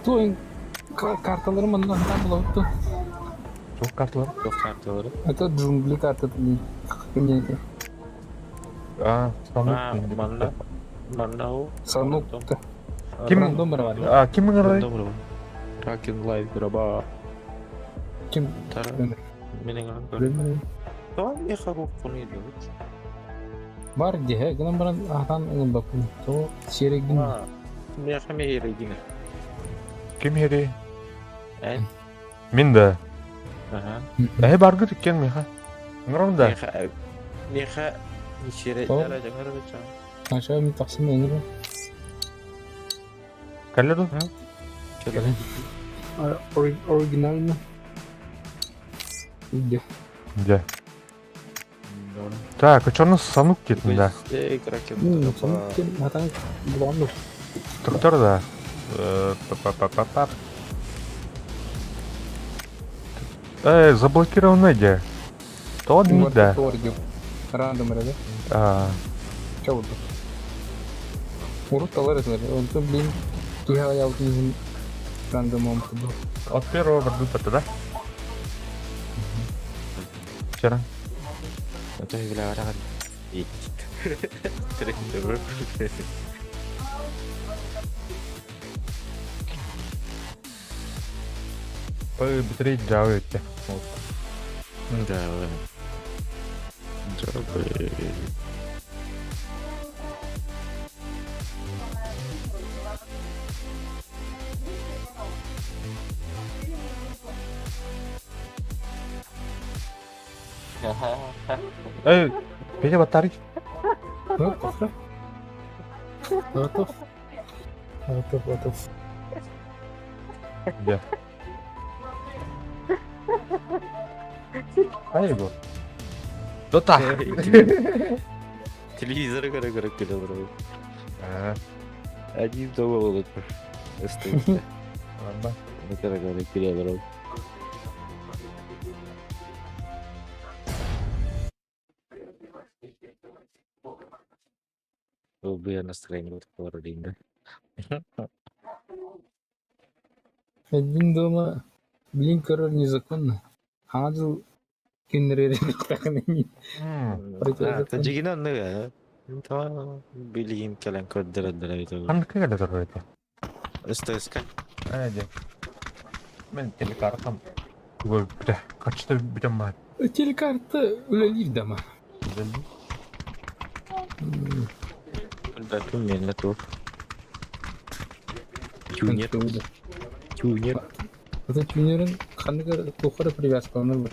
Tuh kartaları mana buluttu. Çok kartlar. Yok kartaları. Itu jungli kartu ini. Ini Sandık Ha, diyeyim. mana o? sanuk. Kim- Random berapa? Kim ngerai? Random bro. Rakin live berapa? Kim? Tara. Menengan kan. Bener. Tuh ya kamu pun itu. Var dia, kenapa beran ahtan ngembapun. Tuh sirik gini. Wah. Dia kami hiri gini. Kim heri? Eh. Min de. Aha. Bargı dükkan mi ha? Ngeram da. Dia kak isire Oh. cara jangan baca. Aşağı bir taksim ini. Kalle tuh. Coba. Original mı? Iya. Ya. Так, а чё у нас санук кетінде? Кракен. Sanuk kan ahtan belum loh. Структура да. Заблокированный где? То не да. Random berapa? Coba tuh. Urut talar itu. Untuk beli tuh yang ini random mau tuh. От первого результата, да? Вчера. Это я kan. Terus dulu. Быстрее делаете. Enggak. Coba. Петя батарей. Готов. Готов. Где? Егор. Да так. Телевизор gara-gara kita bro. Один доволен. Остается. Ладно. Gara-gara kita bro. Biar настроение вот keluar. Один дома, блин, король незаконно. Хазу кинерere так не. Jadi kan ya. Itu bilin kalian kodra-kodra itu. Kan kayak ada terus itu. Stres kan? Aja. Men teлекартам. Gue udah kaçta bir mah. Телекарта улалив дома. Udah tuh mainnya tuh. Junior. Это тюнерин ханга тухара привязка он вот.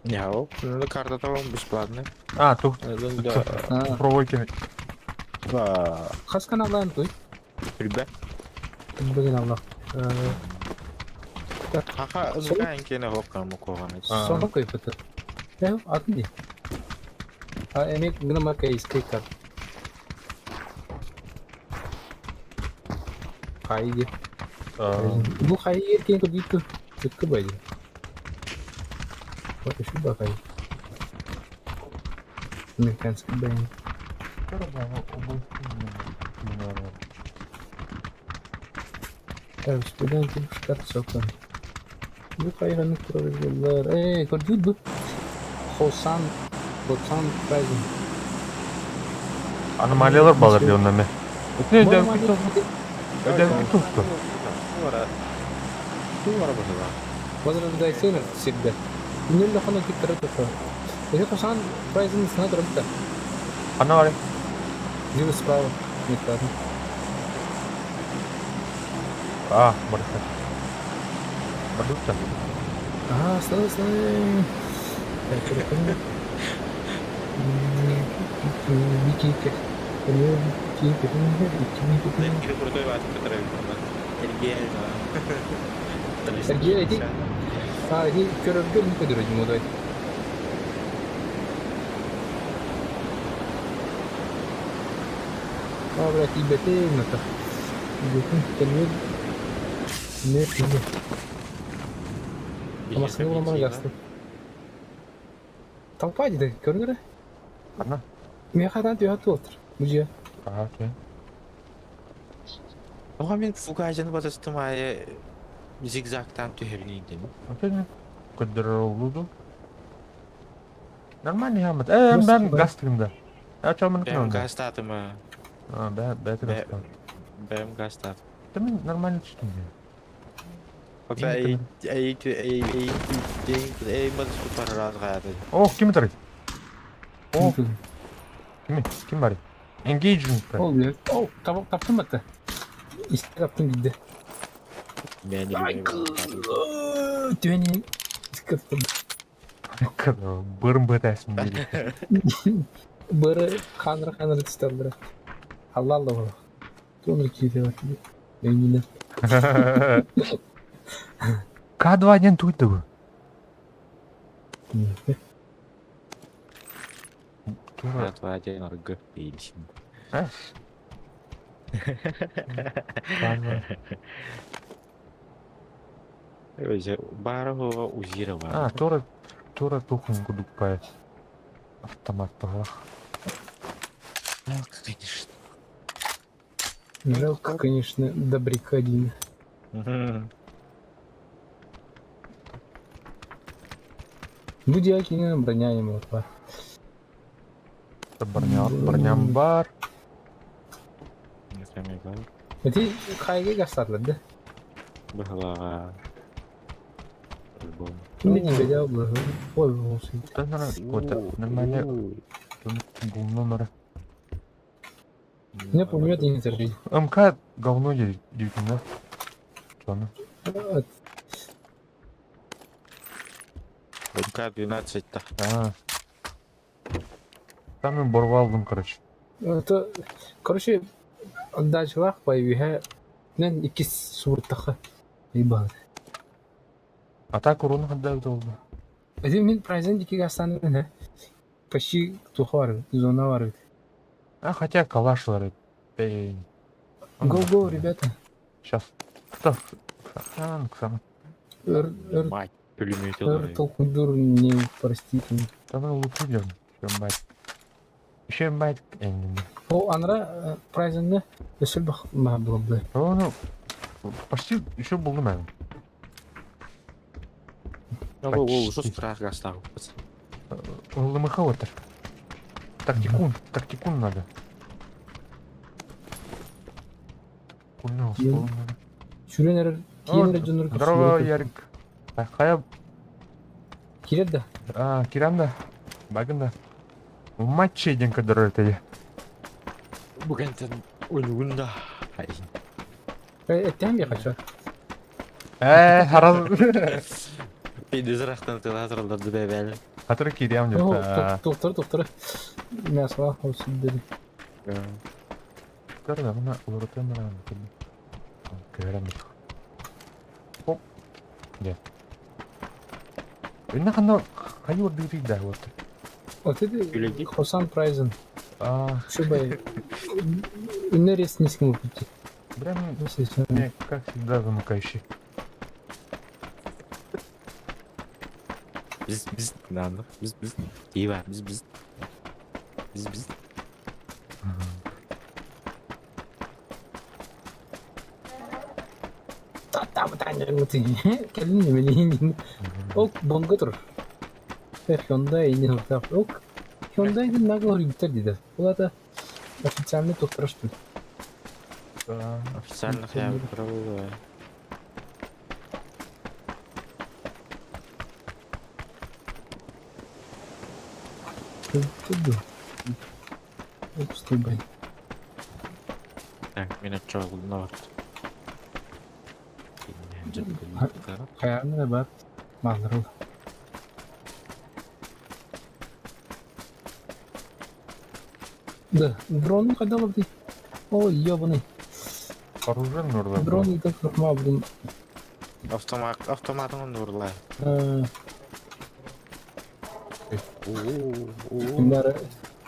Ya, ну карта там бесплатная. Тут Да. попробуй кинуть. Wah, Хас каналан той. ribet. Bagian Allah. Kakak enggak yang kena hook kamu kok kan. Sono kau betul. Ya, aku nih. Ini guna pakai stiker. Kayak Bu kayak kayak begitu. Cukup aja. What is it kayak? Ini kan sekedar. Sepeda itu sekat sokan. Bu kayak kan kurang. Kerja bu. Hosan Prime. Аномалиялар балар diyor ondan ne? Ne diyor? Ödem tuttu. Itu apa sih? Возможно, да, сильно всегда. Мне для хана китара такое. Это Hosan Prime не знаю, правда. Ana var ya. Где справа? Не правда. Барыста. Барыста. Стой. Вики. Kita berdua bahas terus. Сергей, иди. Иди, көрөргө мүмкүн дөрөж модай. Блядь, ебете, ната. Не. Тамасını vurmana gastı. Толпа дейді, көргірі? Ana. Мен қайдан түйәті отыр, мұжия. Okey. Оға мен фугайжаны батыстым айы зигзагтан түйелейді. Окей, кыдыры олуду. Нормальный хамат. Просто Ben бай. gaz tıkımda. Çamını Бәм kınamda. газ татымы. Бәті gaz tıkım. Бәм газ татым. Demin нормально çıktım ya. Okta ey батыс құтпары разға ады. Oh, kimi tarayı? Oh, Kızım. kim var? Engagement. Oluyor. Oh, tamam taptım hatta. İşte taptım gitti. Бәні Düğeni sıkıntı. Bırım bıtasın değil. Bırı kanır tutarlar. Allah Allah Allah. Sonra kiyde var. Eminim. K2'den tuydu bu. Tuğra. Atvaajай оргы деймісін. Es. K2. Өзі бары хоға ұзиры бар. Tuğra tukun kudukpay. Автомат bağla. Конечно. Жалко, конечно, добряка один. Bu diyakinin броня ему var. Bırnyam var. Öte kaygı gösterdi. Bahılağa. Şimdi ne cevap var? Ой, olsun. Нормально. Бұл номері. Ne пулемет не держи. МК говно дейтін да? Соны. МК-12-та. Там мен борға алдым, короче. Это, короче, отдачалах появиха. Мен iki суртаха. Ибан. Атак уроны қадда oldu. Öte min прайзен iki gastanı ne? Почти туха var. Зона var. Хотя калаш var. Go, ребята. Сейчас. Кто? Ксана. Мать, пулеметі олай. Толкундур не простите. Там лупу дем. Еще байт әңгіме. О, анра прайзенді өсіл бақ болды. Ну, почти еще болдым әңгім. Ол ұсыз сұрақ гастағы. ЛМХ отыр. Тактикун надо. Тактикун надо. Шүрен әрі кейінірі жүнір Здорово, Ярик. Қая? Келеді. Кирам да. Багын да. Матче еден кадыр өтеді. Бүгінтін өлігін да. Әттен бе қаша? Хараз. Пейді зырақтан тылатырылдырды бәбәлі. Қатыры кирям деп. Тоқтыры. Мәсіла, осы деді. Көрді, ғына ұлырытын мұрағын. Көрем деп. Хоп. Де. Önüne қайы орды үйрейді өтті. Өтеді Хосан прайзен. Şu bay. Ünler esniski mi peki? Прям, Естественно. не, как всегда, замыкающий. Biz ne anladık? Biz. İyi var, biz. Biz. Келin демелейін. Ол бомға тұр. Hyundai не ұлтақ. Ол Hyundai den нагло регитер дейді. Ол ата официальный тоқтырыш тұр. Официальных я выбрал. Туду. Пустой бай. Так, меня чё, норд. Қаяғында да бар. Мағдырыл. Да, дроны қайда бар дейді. Ой, ебаный. Оружен орда. Дрон идет норма будем. Автоматың ұрлай. Бәрі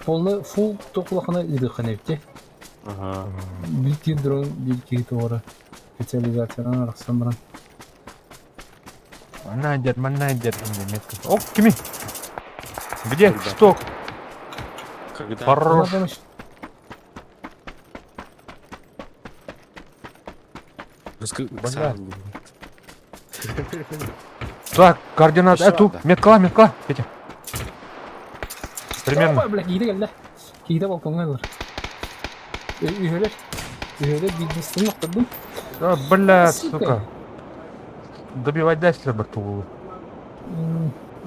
полны фул тоқылақына иді қанепте. Билки дрон, билки тоғыры. Специализациядан арақсан баран. Манайдер. Оп, кими? Где? Что? Когда? Хорош. Бля. Так, координат. Тут, метка, Петя. Примерно. Ой, бля, кейді келді. Кейді балконға алыр. Үйелер бизнестің мақтырдым. Бля, сука. Добивать дальше бір туғылы.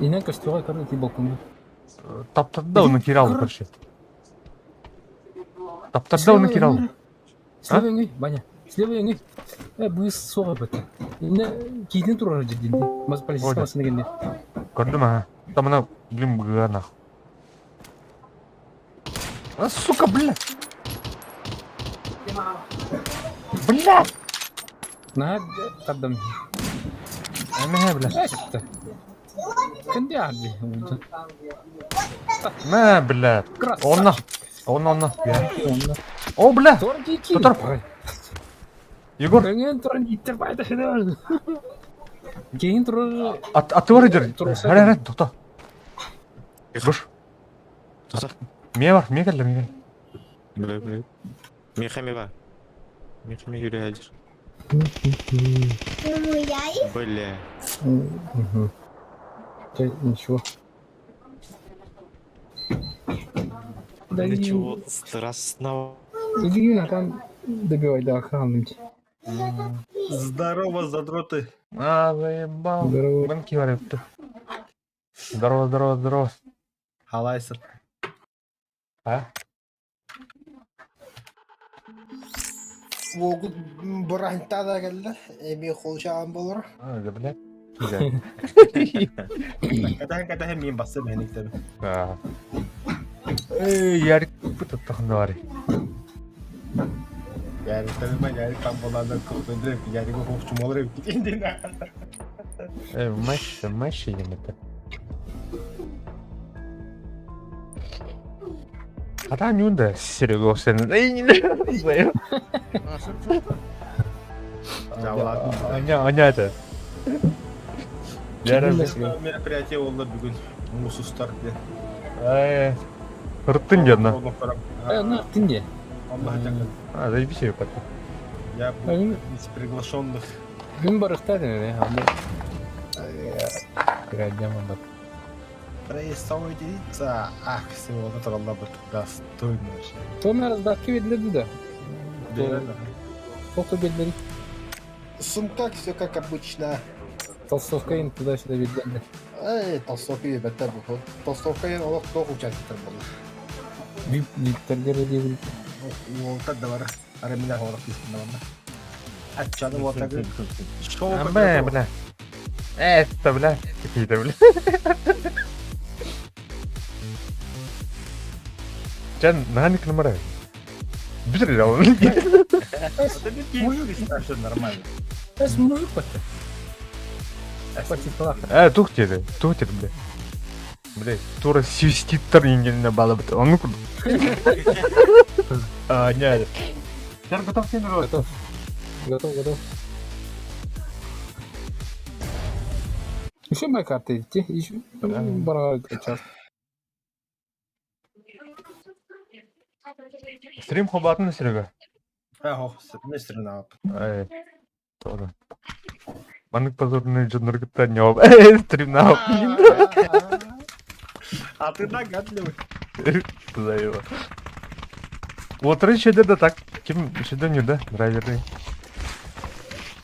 Инен костюға кірді ки балконға. Таптарда оны кері алды бірше. Таптарда оны кері алды. Слева өңей, Баня. Слева өңей. Бұйыз соға бөтті. Инен кейден тұрар жерден. Мазы полицейский масына кенде. Көрді ма? Там ана, блин, бұғана. Сука, бля. Бля! На, қаддам. Әміне, бля. Әшіпті. Кінде арди. Мә, бля. Онна. Я. О, бля. Тұр кейкі. Тұтыр. Егор, Өңен тұран иттер байды шыды. Кейін тұрар. аты бар едер. Әрі, тоқта. Бұш. Ме бар, ме келді. Мехами бар. Мехами жүре әдір. Бля. Ничего. Ничего страшного. Иди на там добивай до охраны. Здорово, задроты. Заебал. Здорово. Банки бар епті. Здорово. Қалайсың? Ол бұрантта да келді. Эми қол шаған болыр. Бля. Кәтәһен мен басым әнек тәбі. Ярик бұты тұқында бар. Ярик тәбі ма, ярик там боландар көпендіріп, ярик оқушым олар өп кетенден. Мәші еметі. Қада нүнді Серега оқсаны. Аняды. Мероприятие олар бүгін. Мұсыстар де. Рыттың дедіна. На, ты где? Заебись ее потом. Я был из приглашенных. Gün barıqtadır ne? Qadam bak. Присоединиться. Ах, сегодня тролла бы достойно. Томе раздатки ведледі да. Фото белдері. Сумка все как обычно. Толстовкайын туда-сюда ведледі. Толстовка ебәттә бұл. Толстовка ен олық тоқ участктар бұл. Виптерлері дейбіл. Ол тәді бар. Арамина хорық дейсінде банда. Атчаны отағы. Бля. Это, бля. Какие-то, бля. Can наник номера. Бежали, да он. Это не мужик, все нормально. Әс мужик бәтті. Почти плохо. Тух тебе, бля. Бля, тура свиститтер енгеніне балы біті. Он мүкін. Не, әлі. Сен готов сен рот. Готов. Еще моя карта идти. Еще барага час. Стрим хобатын Серега. Не стрина. Тоже. Банык позорный журналгіттен не об. Стрим на об. А ты догадливый. Заева. Отыры шеде да так. Ким шеде не да? Драйверный.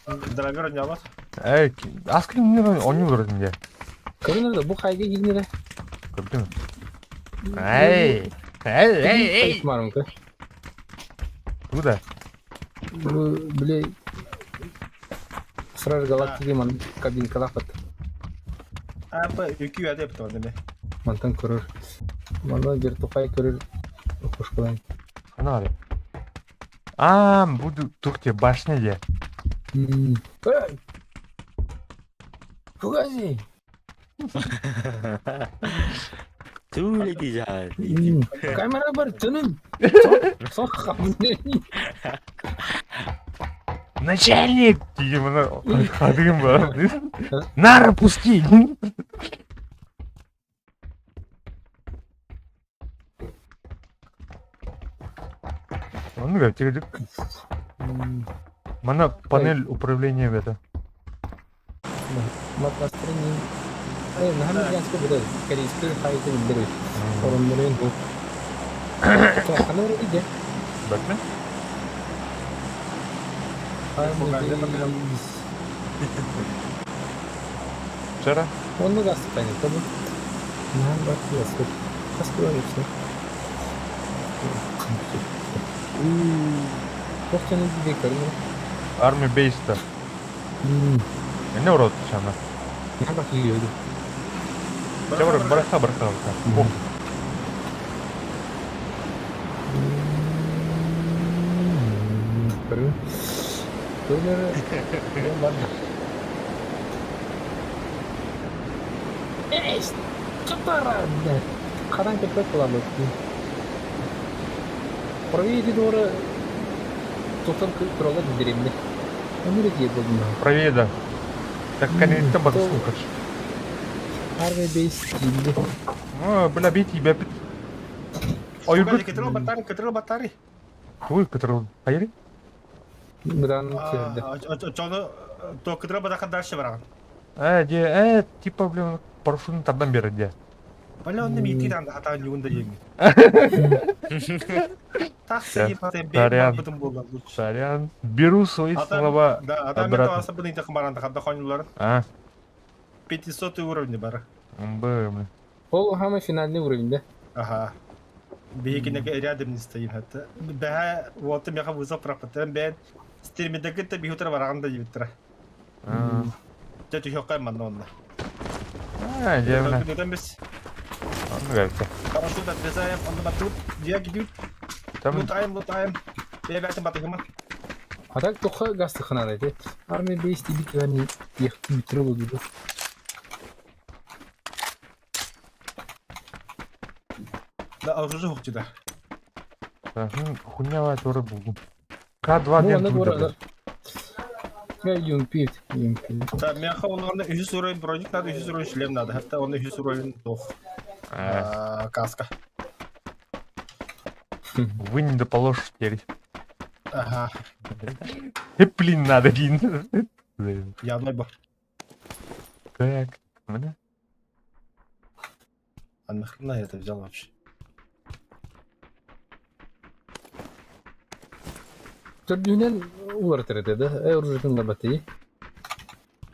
Драйвер не алат. Аскрин не он выроден я. Көрінерді, бұл қайға келмеді? Көрдің. Эй! Марымка. Куда? Блей. Сразу галактики ман кабинка лапат. Үкі өте бітті орды ме? Мантан көрір. Мана бір тұқай көрір. Қош қылайын. Қана ғали. Буду тұқте башня де. Эй! Пугази! Түлі дейжа. Камера бар, түнім. Соқ қабынен. Начальник! Деген мұны қадығым ба. Нары пусти! Оны көптегі жүк. Mana панель управления это. Матастырын нахамын янско бұда корейский хайты білдірі. Орынларын бұл. Қаны ұры иде. Bakma. Вчера? Onu gaz tıklayın tabi. Naham bak yasır. Kaskı var yoksa. Çok canı bir bekarım. Army base'te. Ne uğradı sana? Naham bak yiyordu. Çabuk bırak. Oh. Bakarım. Böyle var. Катара, қараң кетпек болады. Правее doğru тоқтам туралы білдіремді. Өмірі де болдым. Правее да. Так конец-то батысын kaç. Армия бейс деймді. Бля, бей тебя. Ой, Кетрел батари. Ой, который. Hayır. Бұдан келді. Çoğunu то кетрел батака дальше бараган. Типа, блин, парашютын тардан бері де. Бля, он не митит анда хата юнда еми. Такси епате бек бутун болган лучше. Сорян. Беру свои слова Да, адам обратно. это особенно inte кымаранда хадда хонюлар. 500 уровень бар. Блин. Ол хама финальный уровень, да? Ага. Бейкинеге рядом не стоим хата. Бәһә вот мега вызов пропотен бен стримидеге те бихутер бараганда ебитра. Тету хокай манонна. Демна. Нeden biz Он говорит. parasut отрезаем, он батут, dia gidiyor. Там Lutayım. Beybertin batı hıma. Атак тоққа газ тықынарайды. Армия бейс дейдік яғни еқті бітірі болдыды. Да, оружие хокчида. хуйня тоже был. К2 Ну, она ден говорила. Ya yumpit. Да, мяха onlarda 300 uroyun project надо 300 uroyun шлем надо. Hatta onda 300 uroyun тоқ. Каска. Вы не доположь теперь. Ага. Блин, надо один. Явной bu. Так, да? А нахрена я это взял вообще? Tördüğünden ular teredede. Orujun da batıyı.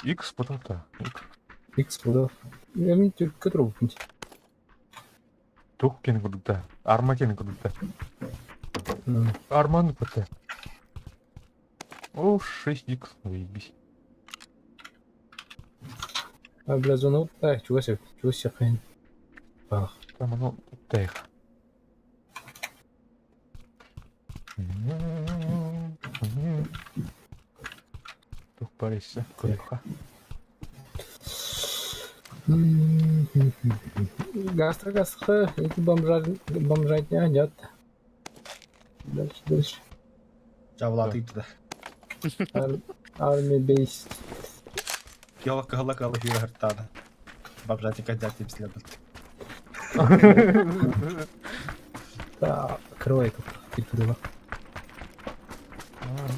X потом-то. X burada. Emin Türk kadar olmuş. Тух кен кудукта. Арма кен кудукта. Арман кудукта. О, 6X. Заебись. А biraz onu чего себе? Чего себе? Bak. Там оно тихо. Тух паришься. Тихо. Гастро, эти бомжатня идет. Дальше. Javlatı gitti de. Army base. Yalak yürü hırtada. Babjati kaçacak tepsiyle buldu. Да, крой тут фильтрула.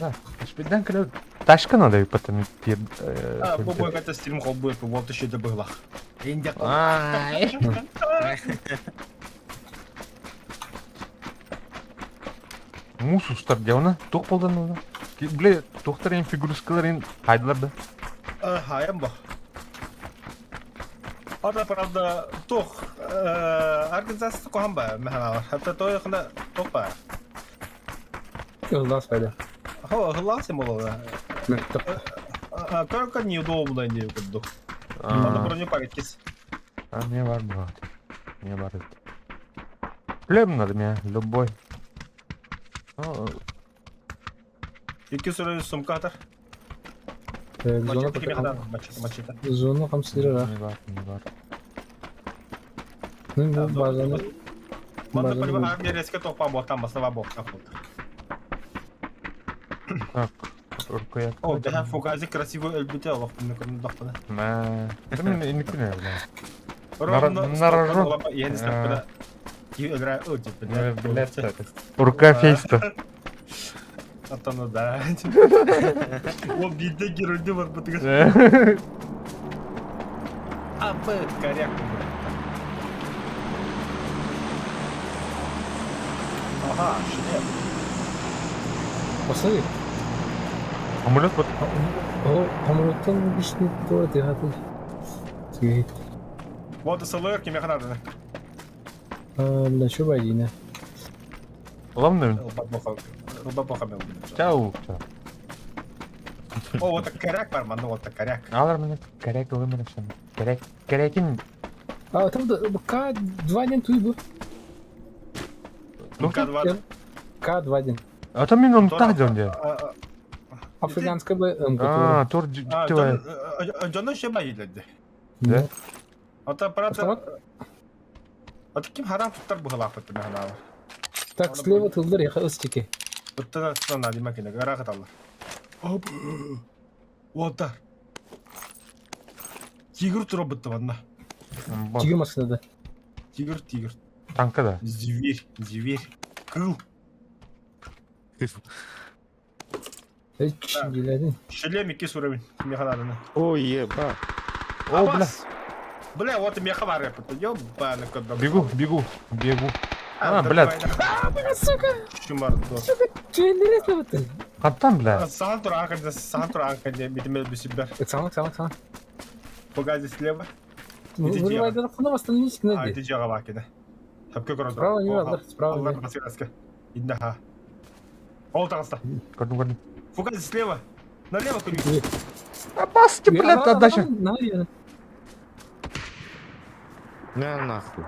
Да. Спидан когда ташка надо и потом. Bu boy kaçta stream kol bu yapı. Volta şeyde bıhlak. İnce kol. Мусу ұстап жауына тоқ болдан оны. Біле, тоқтар ең фигурскалар ең қайдылар да. Hayan bu. Orada правда тоқ. Организациясы kohan ba. Mehana var. Hatta toy yakında toq ba. Yoldan söyle. Hılasım olur. Как неудобно не буду. Надо броню пакеткис. Не var bu. Не var. Шлем надо мне, любой. 2 sürü sumka atar. Zona Maçete gibi kadar bakalım. maçete. Zona kamsıdır ha. Не var, не var. Bu bazen Banda понимаю, армия резко тоқпан болтан басына бар болтан болды. Так, рукоятка. О, да, фугази красиво эльбите алып, мекрон доқтаны. Это не кінә, бля. Ровно на рожон. Я не знаю, когда играю, Блядь, рука фейста. Атаны да. Ол бирде геройды бар бутыгы. Абы коряк болды. Ага, шлем. Посмотри. Амулет вот. Самолеттен бишни тура тегаты. Тегейт. Вот салойер кеме ханады. Ла шо байдина. Главное. Руба бохаме. Чау. О, вот коряк бар, маны вот коряк. Алар мене керек өмір үшін. Керекин. Там да К2 туй бу. К2. Ата мен оны тағдым де. Африканская бы МК. Тур жіктівай. Жонын шеба еледі. Да? Ата аппарат... Ата ким харам туттар бұғылақ бітті мен ханалы. Так, слева тылдар яха ыстеке. Бұттына тұтан надим әкені, ғарақ аталар. Оттар. Тигр тұра бұтты ванна. Тигр машинада. Тигр. Танкада. Зверь. Кыл. Жилядин. Шлем 2 уровень механаданы. Ой, еба. О, бля. Бля, вот и меха бар япыты. Ёбаны кодда. Бегу. Блядь. Шумар. Че интересно вот это? Қаттан, бля. Саған тұр анканде бетіме бісібдер. Самак. Погоди слева. Вы айдана восстановись к А, наде. иди жаға бакені. Тапке көрі Справа не надо, справа не. Аллар басираска. Идна ха. Ол тағыста. Көрдім. Погоди слева. Налево күні. Опасти, блядь, отдача. На нахуй.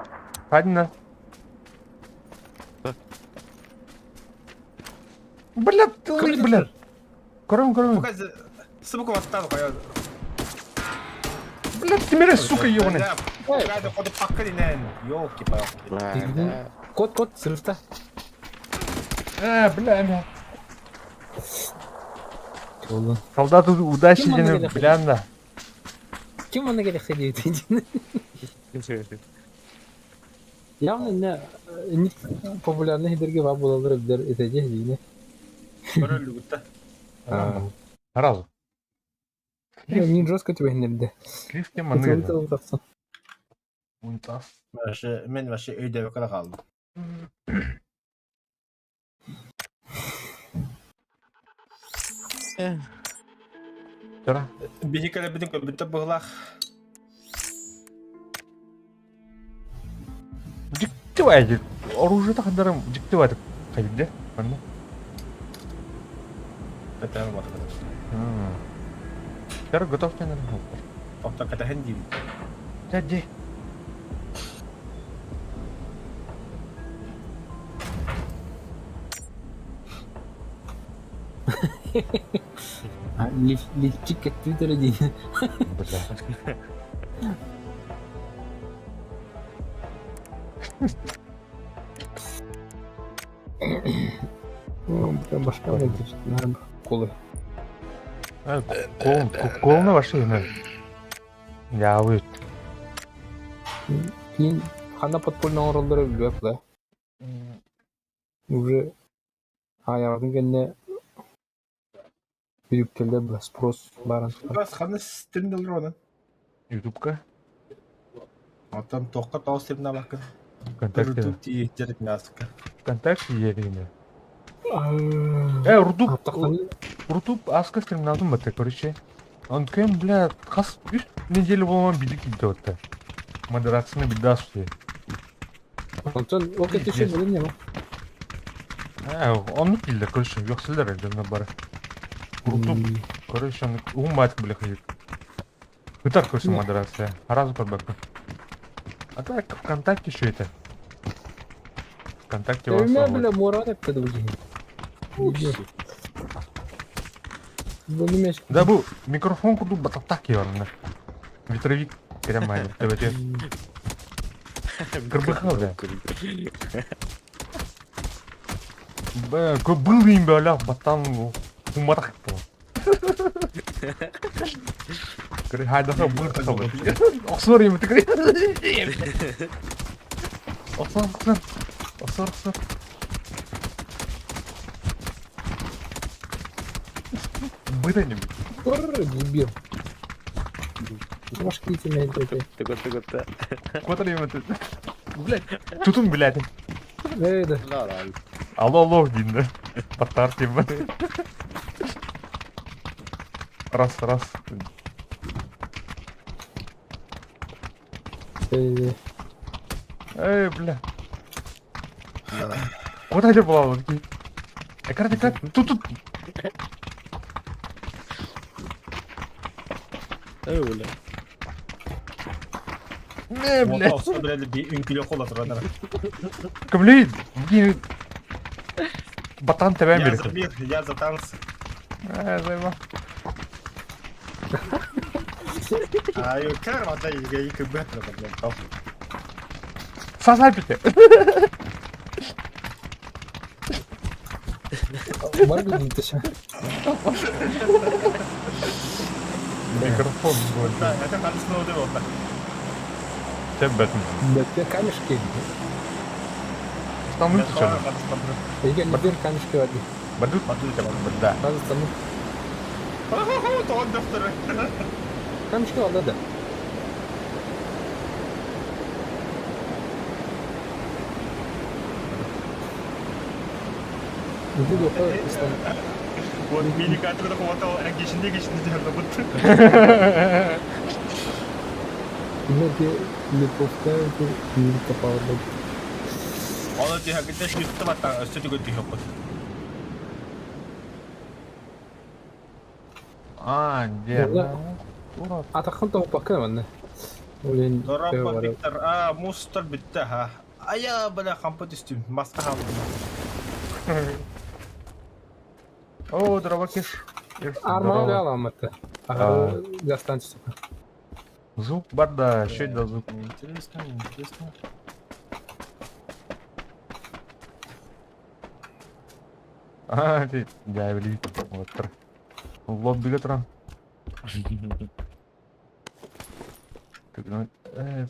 Падина. Блядь, блядь. Көрім. Погоди. Сыбықы ваттады қояды. Блядь, темере, сука, ебаный. Погоди, ходы паққа дейнен. Ёлки-палки. Кот, срывта. Бля. Oldu. Солдаты удачи Kim bana дені gelip- білянда. Kim bana gerek hediye edeceğini? Явно не популярный хидерге баб болалар бидер этеже дийне. Көрі үлгітті. Сразу. Мен жестко тебе хинерде. Клифке Это маны. тапсан. Унтаз. Мен вообще өйде өкілі қалдым. Жара. Бейкелі біздің көбітті бұғылақ. Жіктівай. Оружие тақындарым жіктівай деп қайды. Манда. Кәтәні батыр. Жара готов тенер. Тоқта кәтәхен деймін. Дәде. Лифчик как твиттер дийне. Бля. Прям башка выйдет. Надо колы. Қолына башы ені. Яуыт. Кейін хана подпольный оралдары үлгіп, да. Уже аяғын кенне үйріктелді бұл спрос барын. Бас қаны стримділер оны. Ютубка. Атам тоққа тау стримна бақын. Вконтакте. Рутуб тиектерік насыққа. Вконтакте еліне. Рутуб аска стримнадым ба те, короче. Он кем, бля, қас 3 неделя болман биді келді отта. Модерацияны биді асты. Онтон, ол кетеші білін не ма? Он келді, короче, жоқсылдар әлдеріне бары. Рутуб, короче, он мать, бля, ходит. Гитар, короче, модерация. Разу подбаку. А так, ВКонтакте еще это. ВКонтакте У меня, вас. бля, мурат як каду день. Бөлімеш. Да бұл микрофон куду бататак ебанна. Ветровик прямо ТВТ. Кырбыхал да. Был им бля, батан уматак по. Кыры хайда был такал. Оксор им ты кыры. Оксор. Быта не бить. Дебил. Башки тебе эти. Тыгыр-тыгыр-ты. Куда ли это? Блядь. Tutun birader. Эй, да. Lan abi. Allah dinle. Patlatayım ben. Раз. Эй, Эй, бля. Куда ты плавал? Экран. Тут. Öyle. Не, Вот блядь. olsa böyle bir ünkülü kol atır adına. Блин. Батан тебя Yazır берет. bir, yazır tanız. Займа. Ай, кар вода и кыбет блядь. Сазапите. var mı gitmiş? Микрофон больше. Да, это kalısını o değil onda. Sen бәтін. Да, камешки. Стану Ben ты sonra что? kalısını. Егер не бер камешки воды. Бадут? Да. Bazı sanır. Toğun defteri. Камешки алды да. Bu da yapar İslam. Вот minik hatırda kovata geçinde diyordu bu. Bunlar не повторяют не попало. Onu diye hakikaten şu üstü batta üstü tügü diyor bu. А, где? Валла. Урод. Атахан тауып bakar mı? Olin. Dorapa bitter. Aa mustar bitti ha. Aya böyle kamput üstüm. Maska ha. О, дровокиш. Arma öyle alamatı. Gastançısı. Звук барда, еще один звук. Интересно. А, ты, я блин. Вот. Лоббиге тұрам.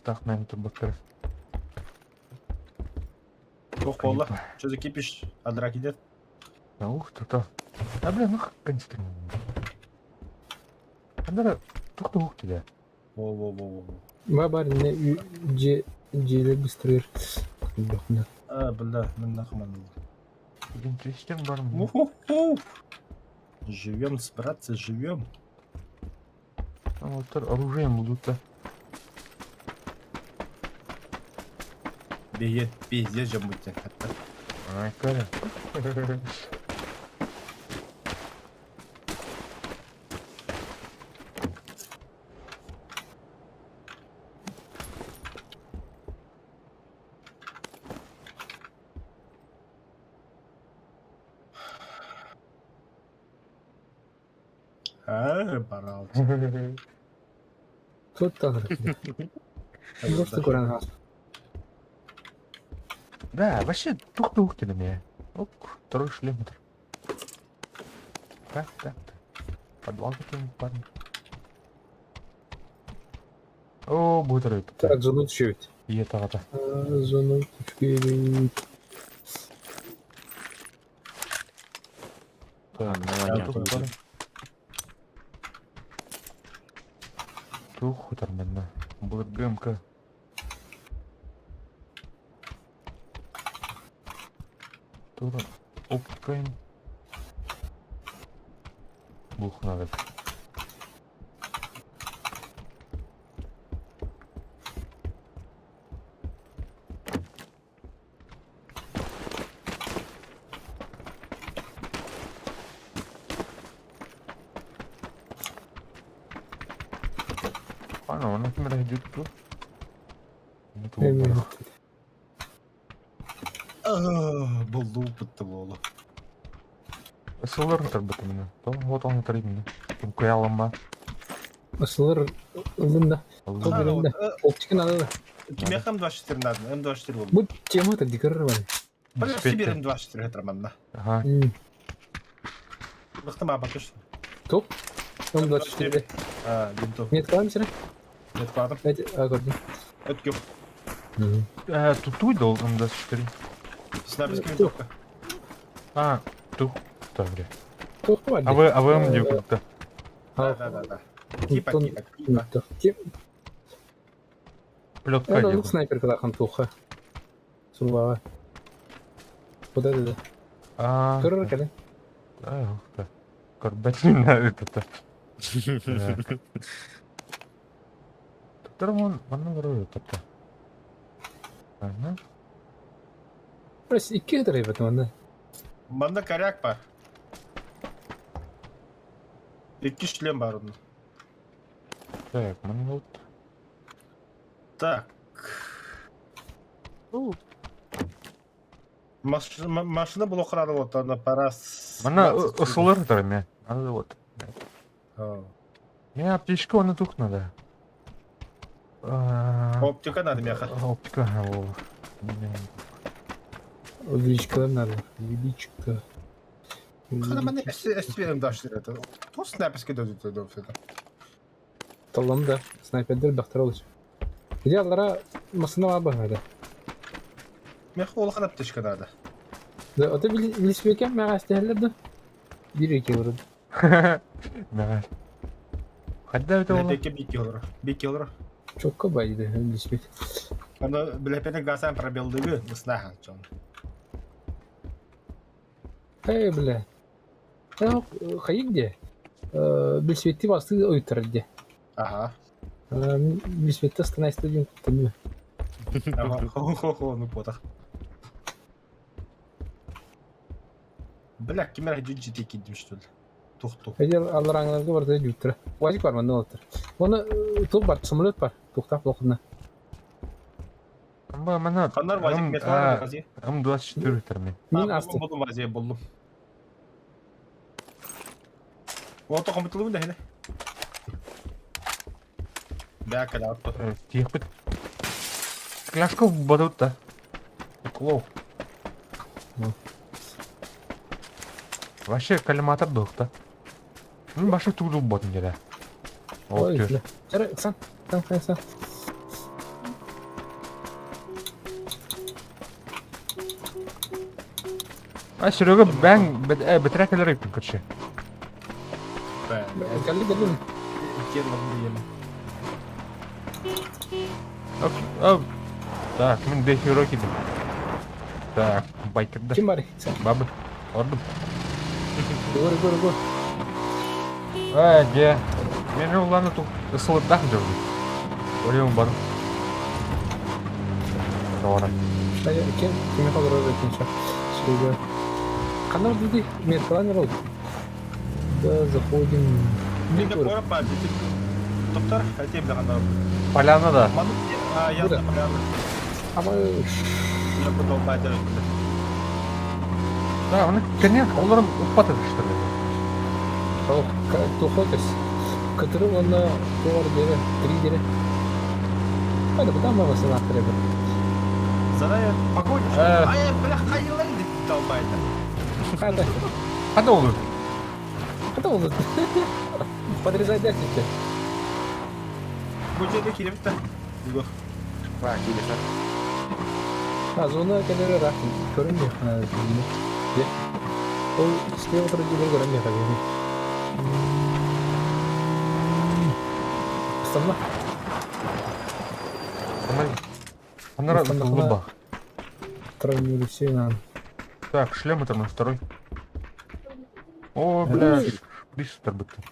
Так, мен тұрбақтыр. Çok kolla. Çözü kipiş. Adra gider. Ух ты, то. А, блин, ну конструктор. Андара, тух тебя. Во. Бабар ne C'yle bistrir. Yok ne. Aa billa. Ben de kaman. Блин, трещин бар mı? Уху. Живем, братцы, живем. А, вот оружием будут-то. Пиздец же будете. Ай, Коля. Барал. Тут так. Просто Коран хас. Да, вообще тух ты на меня. Оп, второй шлем. Так. Подвал какой-нибудь, парни. О, будет рыб. Так zonut şöyle. И это. Zonut şöyle. Anladım. Тух хуторменно. Будет ГМК. Тура. Опкаем. Бух надо. Ana, onu kim merak ediyor tu? Ne tu? Bilmiyorum. Buldu bitti bu oğlum. Сылырын тұрбыт мені. Вот он тұрып мені. Кім көй алам ба? Asılır ılında. Çok ılında. Optikin adı. Kim yakam 24 надо? M24 oldu. Bu temalı da dikkat var. Böyle Sibir M24 hatırlamam da. Ага. Bıktım abi bakış. Top. Там 24. Ha, bintu. Нет, kalır mısın? Net kaldım. Hadi gördüm. Öt yok. Тут должен МД-4. Снайперский Yok. винтовка. А, тут. Так, бля. Тоқты бар. АВМ деп өтті. Да. Типа. Плетка Это деп. снайпер когда хантуха. Сулава. Куда это? Көрөр кәлі. Көрбәтін это. Тұттыр мұны көріп өтті. Раз 2 кедір ебет мұнда. Bunda коряк бар. 2 шлем бар onun. Так, мұны өтті. Так. Машина блокырады вот, она парас. Мұны ұсылыр тұр мен. Надо вот. Мен аптечка оны тұқ надо. Оптика надо, мяха. Оптика, о. Увеличкалар надо. Увеличка. Қана мені әстіпенім даштыр это. То снайперский дөзі дөзі дөзі. Талым да. Снайпердер бақтар олыш. Где аллара масына бар бағады. Мяха ол қана аптечка надо. Да, ота велосипедке мәға істерлерді. Бір еке ұрыды. Мәғаш. Қадда өте олы? Білепеке 2 кило. Чокка байды велосипед. Аны білепеке газан пробелдігі мұсынахан чон. Бля. Хайы где? Велосипедті басты ойттар где. Ага. Велосипедті станайсты дейін күттімі. Хо-хо-хо, ну потах. Бля, кемер жүджеті кедім что ли? Тух-тух. Әдел аллар аңыларға барды жүттірі. Уазик бар маңда олаттыр. Оны топ бар, самолет бар. Тоқтап лоқыдына. Amba mana Қандар вазик метр бар вази. М24 өтір мен. Мен асты. Бұлдым вази, бұлдым. Оты қомытылы бұнда хені. Бәкіл атты. Тиек біт. Кляшка бады өтті. Клоу. Вообще коллиматор дұқты. Мен башы туғыл бодын деді. Ой, бля. Жары, сан. Сан. Серега бәң бітірі келер екен күтші. Кәлі. Кен бұлды ені. Так, мен 5 еуро кедім. Так, байкерді. Кім бар? Бабы, ордым. Гөр. Де. Мен оланы тұқ ысылыдақ жүрдім. Өлеуім бадым. Жауарам. Кеме қалыр өз өтінші. Серега. Қанар дейді? Меркаланер ол. Да, заходим. Менде көріп бар, топтар, әтем де қандар. Поляна да. Ясна поляна. Ama Я буду байдер. Да, оны кәне оларым ұппаты күштірді. тухотес. Который он доллар бере, 3 бере. Hadi bu da mı basın attırıyor? Зарая погонишь. Бля, хайылар деп далбайды. Hadi olur? Hadi olur. Подрезай датчики. Bu жерде келіп та. Юго. Var gelirler. Ha zona kadar rahat. Görünmüyor. O istiyor oturup gibi görünmüyor tabii. Aslında. Она клуба. Травмируй все нам. Так, шлем это на второй. О, бля, быстро бы ты.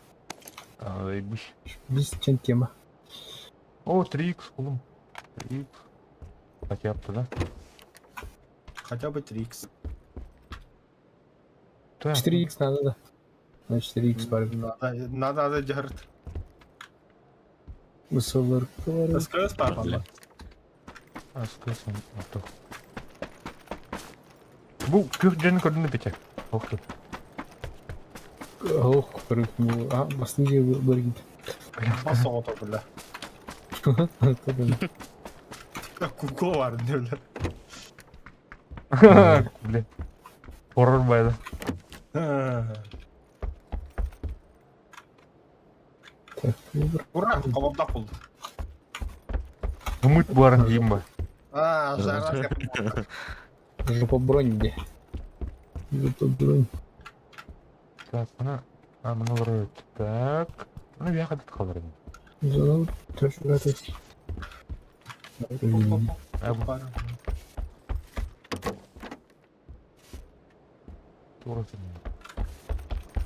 Заебись. Без чем тема. О, 3х, кулум. 3х. Хотя бы, да? Хотя бы 3х. Так. 4х надо, да. Значит 4х var. Надо жахырт. Мусолар var. СКС бар бала. Скажем, ото. Бұл көк жаны көрдіңді бетек. Оқты. Ох, көріп. Басын жеу бір гейді. Басы оты бля. Куко бар, не бля. Бля. Хоррор байды. Ура, қабабдақ болды. Үміт барын дейім ба. Жара деп. Жопа бронь где? Жопа бронь. Так, мына вроде так. Ну, я ходит қалдырдым. Зона төшіреді.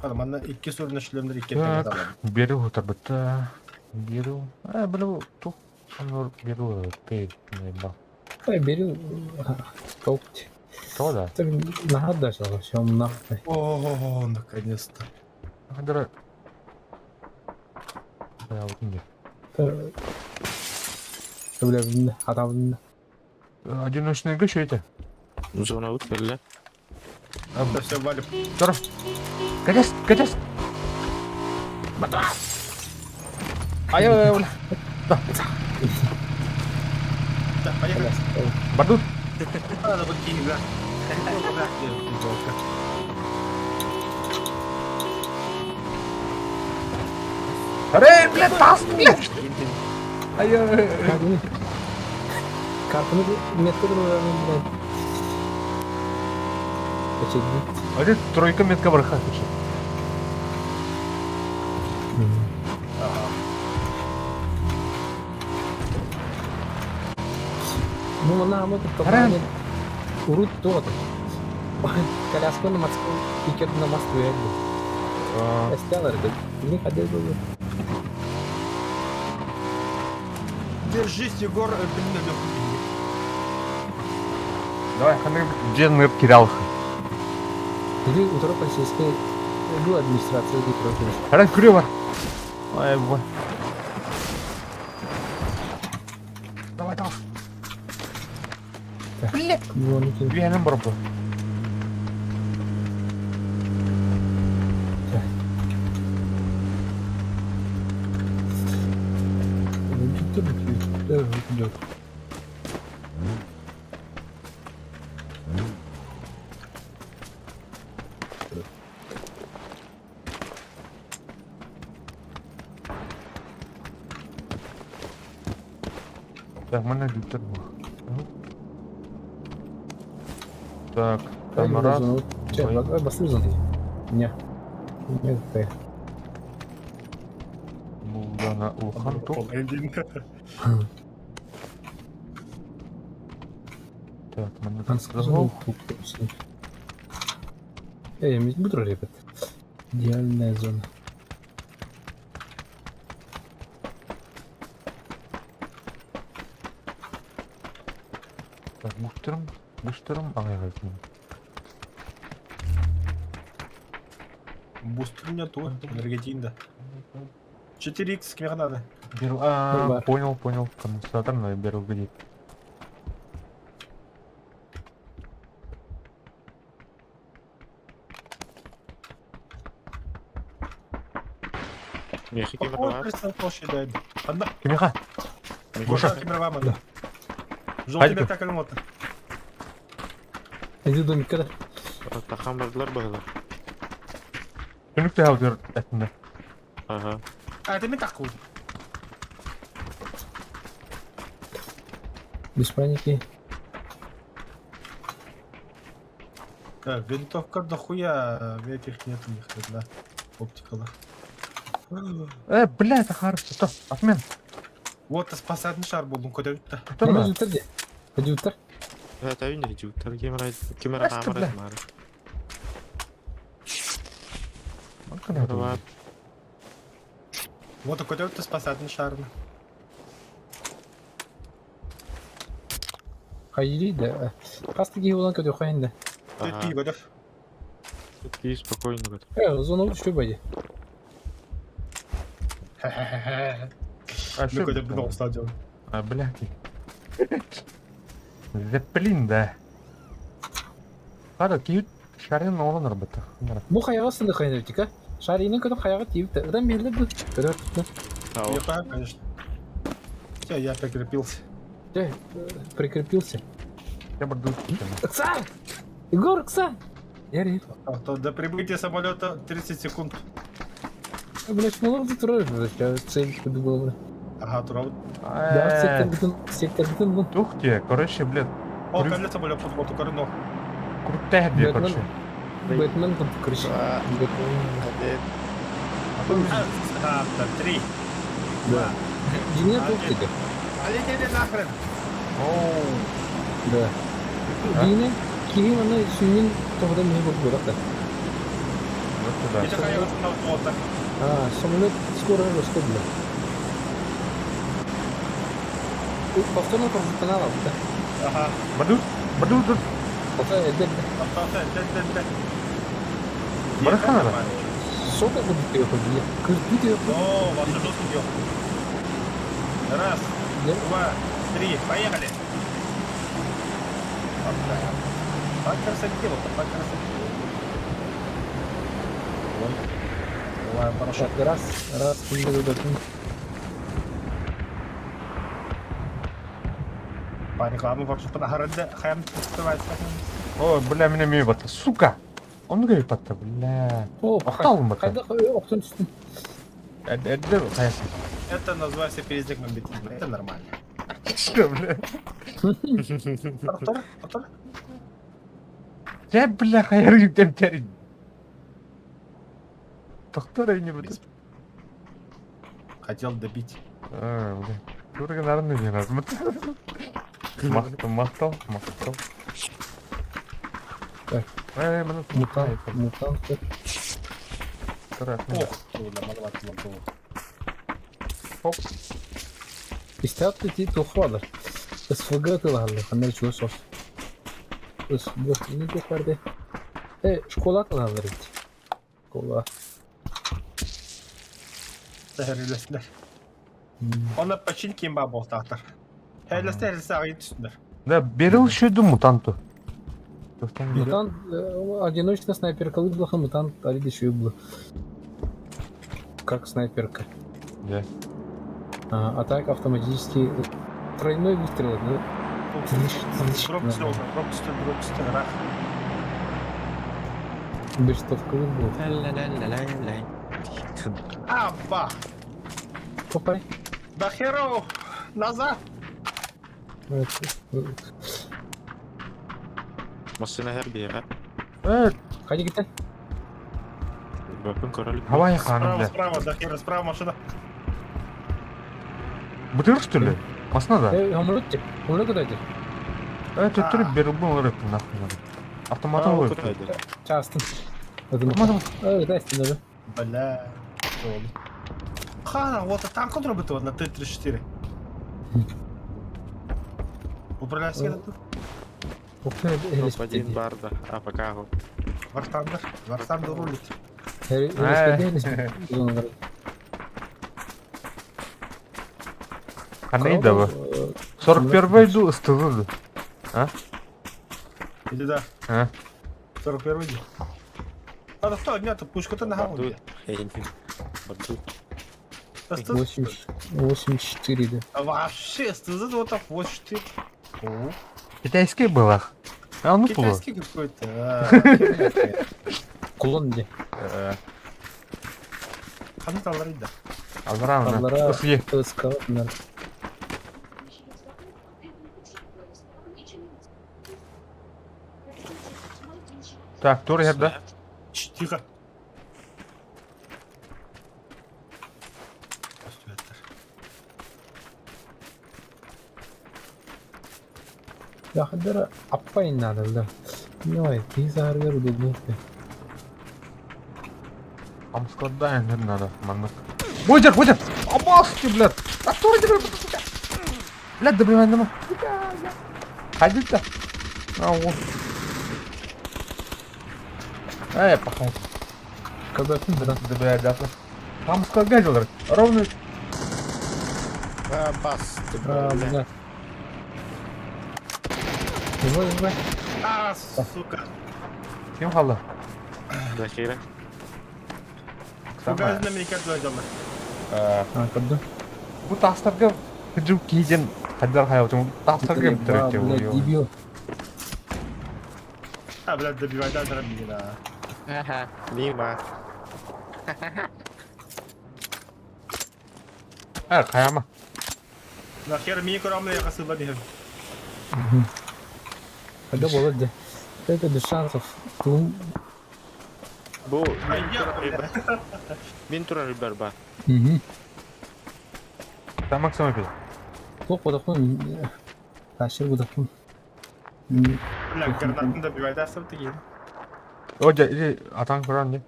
Манна 2 сөрүн эшлемдер 2 Так, теңге. беру отарбыта. Беру. Беру, тух. Анор беру, ты, не ба. Хай беру. Толкти. Того да. Ты нагадаш, что он нахуй. О, наконец-то. Хадыра. Я вот не. Söylevinde, adamında. Одиночный гыш эти. Зона ут келле. Да все, валим. Здоров. Катяс. Ай, бля. Да, поехали. Бардут. Надо выкинуть, да. Эй, блядь, пас, блядь. Ай, Hadi. Kartını bir metre öğrenin ben. Geçelim. Один тройка метка барха пишет. Ну, она ама тут компания. Урут тот. Коляску на Москву, пикет на Москву я иду. Я стял это. Не ходил бы. Держись, Егор, блин, Давай, ханы, где ныр кирал. Иди утро полицейской. Иду администрацию, иди против. Харан курила. Ай, бой. Давай. Звоните. Веном барбу. Идет. Так, мене літер. Так, там раз. Басты звоните. Не. Нет, ты. Мулдана Улхан тух. Так, мене Он тут сказал. сказав. Эй, мидбутро, ребят. Идеальная зона. Так, буштырым, ағай қайсың. Бустер нету, энергетинда. 4х кime надо? Беру, бар. понял. Конденсатор, но беру где. Мехи кемер Ой, бар. представь, площадь. Одна. Кемеха. Гоша, кемер вам, да. Желтый Хайдик. метка калмота. Иди в домик, когда? Тахан бардылар багалар. Күнікті аудер әтінді. Ага. А, это метаку. Без паники. Винтовка дохуя, этих нет у них, да. Оптикала. Блядь, Ахар, стоп, отмен. Вот спасательный шар был, ну куда это? Кто Hemen на? yutar de. Hadi yutar. Это вин де жуттар кемер Басты, амар бля. мар. Куда Бар. Вот куда это спасательный шар. Hayri de. Kastı gibi olan kötü koyun da. Ты Ага. пиводов. Такие спокойно говорят. Zona düştü böyle. А, Ну куда бы стадион. блядь. Зеппелин, да. Hadi ki şarjın olan arabada. Bu kayağı aslında koyun dedik ha. Şarinin kötü kayağı tiyip de. Öden belli bu. Kötü tuttu. Я понял, конечно. Все, я прикрепился. De. Прикрепился. Я буду. Кса! Егор, кса! Ярик. А то до прибытия самолета 30 секунд. Блять, ну ладно, ты рожь, цель подумала. Ага, турал. Да, сектор bütün bu. Ух ты, короче, блядь, О, колец самолет под вот укорно. крутая где, Блядь, короче. Бэтмен там кричит. Бэтмен. Три. Да. Динер тут тебе. А летели нахрен. Оу. Да. Динер, кирин ана сүйнен тоғыдан не болып бұрақта. Вот туда. Это конечно фото. Самолет скоро расходили. Повторно прожитана алды. Ага. Бадут. Ата эдер. Барахана. Сока будет ее ходили. Кырпит ее. О, вообще жестко бьет. Раз, два, три, поехали. Вот так. По красоте, вот по красоте. Ой, хорошо. Так, раз, Паникламы вообще подогородда. Хэм, открывается. О, бля, меня мимо батты. Сука. Он говорит батты, бля. О, Ақталым батты. қайда оқтын түстің? Әдді қаясын. Это называется перездек мобильный. Это нормально. Что, бля? Повтор. Я, бля, хайыр юктен тәрін. Тоқтар әйне бұды. Хотел добить. Бля. Көрген арынды не размыт. Мақтал. Так. Мұны Мутант. Ох, да, маловато было. Хоп. Истят ти тухвалар. СФГ тылалар. Хандар чуа сос. СФГ не тухварды. Школа тылалар ит. Школа. Сəhərləsinlər. Ona починки им бабы олтақтар. Həyrləsə ағайын түстіндер. Да, берил шөді мутанту. Мутант, одиночная снайперка выплыха, мутант, ариды еще был. Как снайперка. Да. А так автоматически тройной выстрел, да? Дропсты, рах. Бештовка был. Ла-ла-ла-ла-ла. Аба! Попай. Да херов! Назад! Машина her bir yere. Ходи, где? Bakın karalık. Havaya ханым, бля. Справа, да хера, справа машина. Бутыр, что ли? Масна, да? Умрет куда иди? Төттіріп берил бұл ұрып, нахуй. Автоматом қойып. Часто. Автоматом. Да, стены. Бля. Хана, вот танк робити на Т-34. Управляйся на тут. Господин Барда. А пока его. Варсандер рулит. Қандай да ба? 41-й ду ыстылды. Или да? 41-й. А что, нет, пушка-то на голове. Барду. 84, да. Вообще, стызы вот так 84. Китайский был, ах. А ну было. Китайский какой-то. Кулон где? Қаны талар еді. Аллара, ысые. ТСК, наверное. Так, тур ерді. Тихо. Я ходила аппайн надо, да. Ой, ты загорел удобно. Амскладда енді надо, маннық. Ойдер! Обалшки, блядь! Так, тур ерді, блядь, добривайны ма? Ходить-то? Вот. Пахай. Когда ты, да? Добривайны. Амскладда жылыр. Ровно. Бас. Да. Давай. А, сука. Кем қалды? Захира. Фугазин мемлекет өйділді. Когда? Бұл тастарға күджу кейден қайдар қай отырмын. Тастарға бітіректе блядь, өлі. дебил. А, блядь, добивайдан дробина. Ага. Мимо. Қаяма. Нахер мені көремді яқасы бәдігім. Когда было где? Это без шансов. Bu Hayır. bin turar berba. Угу. Там Максим опять. Yok odaklan. Taşır odaklan. Ulan granatın da bir vayda sırtı geldi. О, иди, атаң көрән не?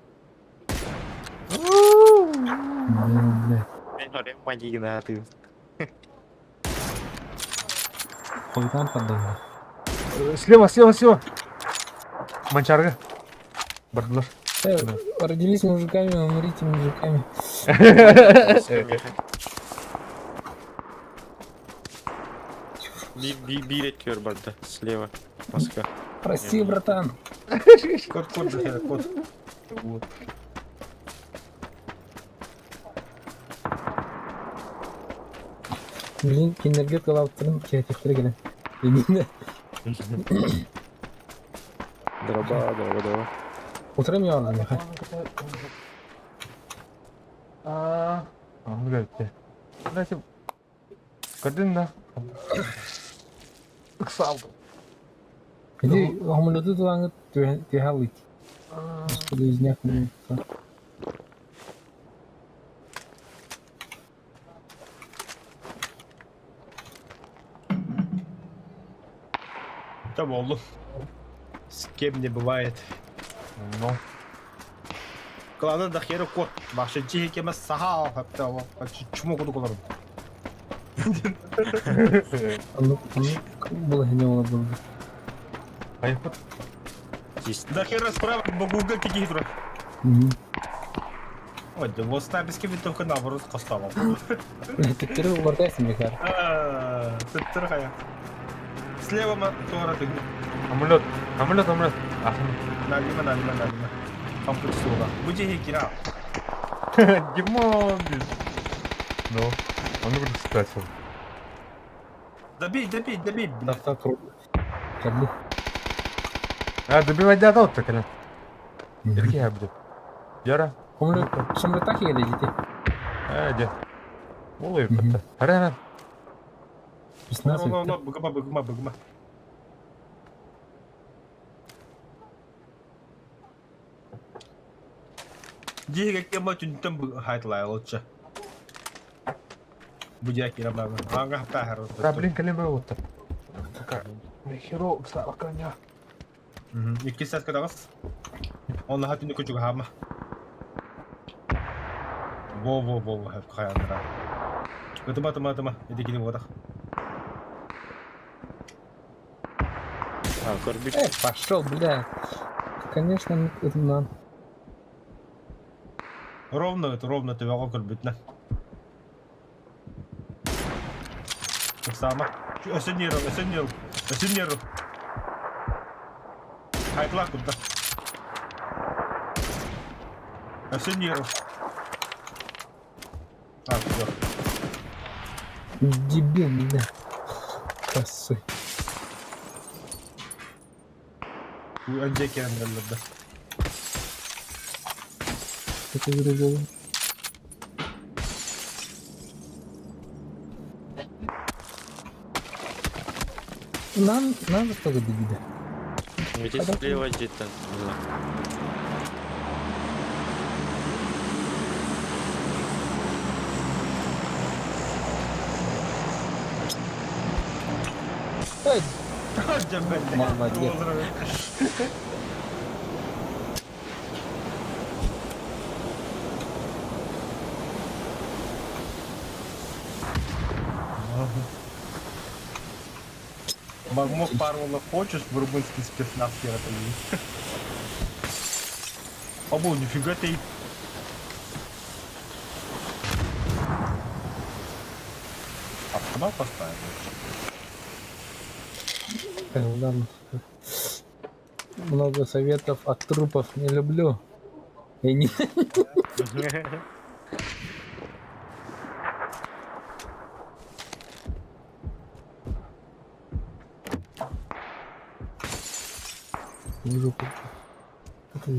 Ben oraya maçı gine atayım. Koydan padayım. Слева, слева, слева. Манчарға. Бардылар. Родились мужиками, умрите мужиками. Bir etiyor barda. Слева. Москва. Прости, братан. Код захер, код. Блин, киндерге кылаптырым кеетектер келем. Дегенде Дроба. отырам яғырдым яха. Аны gəldi. Nəsə. Qadın da. Qısaldı. Иди, хамулеты тулаңы тихалык. Господи, изняк мне. Там oldu. С кем не бывает. Ну, Главное, до хера код. Баши чихи кема сахал. Чему коду колорым. Бұл не болады. аяқпыт. До хера справа багуга кики тура. Ой, да вот снайперский винтовка наоборот поставил. Тектері ортайсың бекар. Тыттыр хая. Слева туара ты. Амулет. Ахын. Налима. Кампут суга. Буди хекира. Димон. Ну, он уже скатил. Добей, блядь. Тафта тұрды. Кәді. Добивать да отты, кәлі. Ерке әбді. Яра. Шымры так еле жете. Де. Ол еркетті. Әрі. 16 No, быгыма. Жиге кема түнтен хайтлай лоча. Буди кира бага. Ага хапта харо. Блин, кәлем бай отты. Мехиро, кыса бақаня. Iki saat kadagos. Onu hatini kucuk hama. Во, хап хаянра. Тыма. Иди кини вода. Корбик. Пошел, бля. Конечно, это нам. Ровно ты вагон кырбытна. Так само. Осеннеру. Хайтла куда? Осеннеру. Всё. Дебил, бля. Косой. Önce kendilerinde. Это вырезал. Нам что добить? Где слева где-то. Ой, Cebelle. Молодец. Мог пару хочешь в румынский спецназ это. Обу, нифига ты. Автомат поставил. ладно. Много советов от трупов не люблю. Я не... Вижу, как это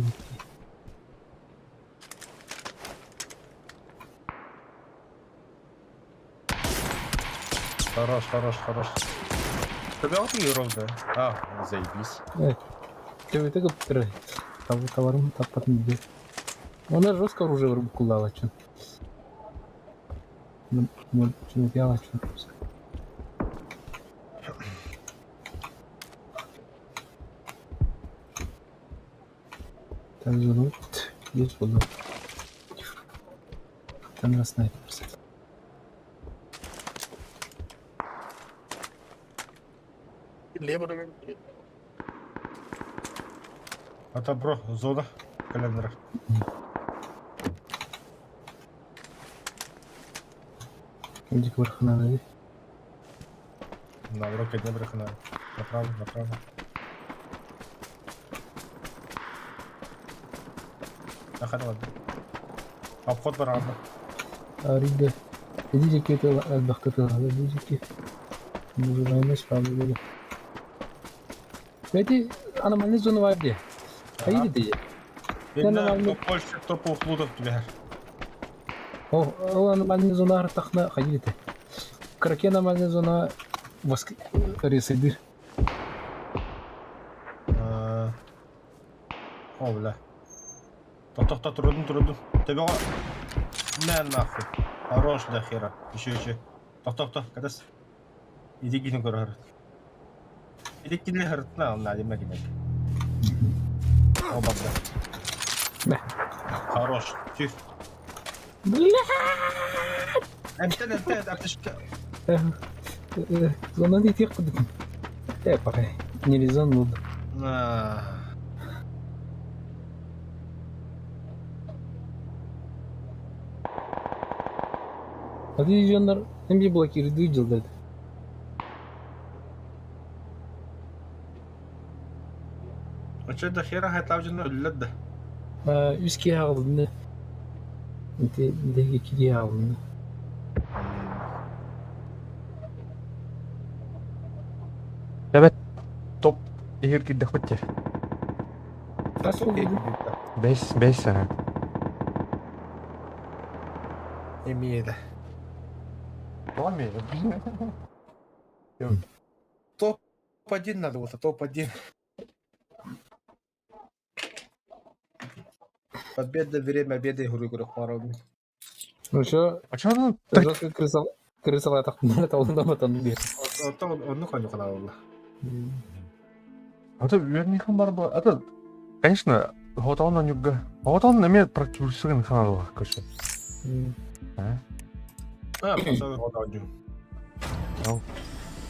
Хорош. Тебя вот и ровно. Заебись. Ты вот это Товарым таппатын бе. Она жестко оружие выруб кулала чын. Чын пяла чын. Там зону есть было. Там на снайпер. Ата, бро, зона. Календара. Иди к верху надо. На, бро, кедне брехна. Направо, направо. Ахара ладно. Обход бар анда. Рига. Идите к этому отдохнуть. Идите. Мужик, правда. Эти аномальные зоны воде. Haydi diye. Бенна, Польша, топу флутов тебе. О, аномальная зона артахна haydi de. Кракен аномальная зона воск ресидир. О, бля. Тохта, трудно. Тебе мен нахуй. Хорош до хера. Еще. Тохта, кадас. Иди кино көрөр. Иди кино хартна, он надо мегинек. О, бабда. Бе. Хорош. Тих. Эмтен, артышка. Зона не тех куда. Паре. Не резон нуд. Дивизиондар эмби блокирует видел. Очо до хера хайтав жена өлләд да. Üski alındı. De iki alındı. Evet. Top ihir giddik bitti. Nasıl oldu? 5 sene. Эмиеде. Olmuyor. Топ-1 надо было, топ-1. Победа, время обеда и игры пародный. Ну что, А чё он жестко крысала так на толну батан бир. Он ну коню канал. А то вернее бар было. А то, конечно, Хотон юга. Хотон имеет практически канал, конечно. Пацаны ходaju.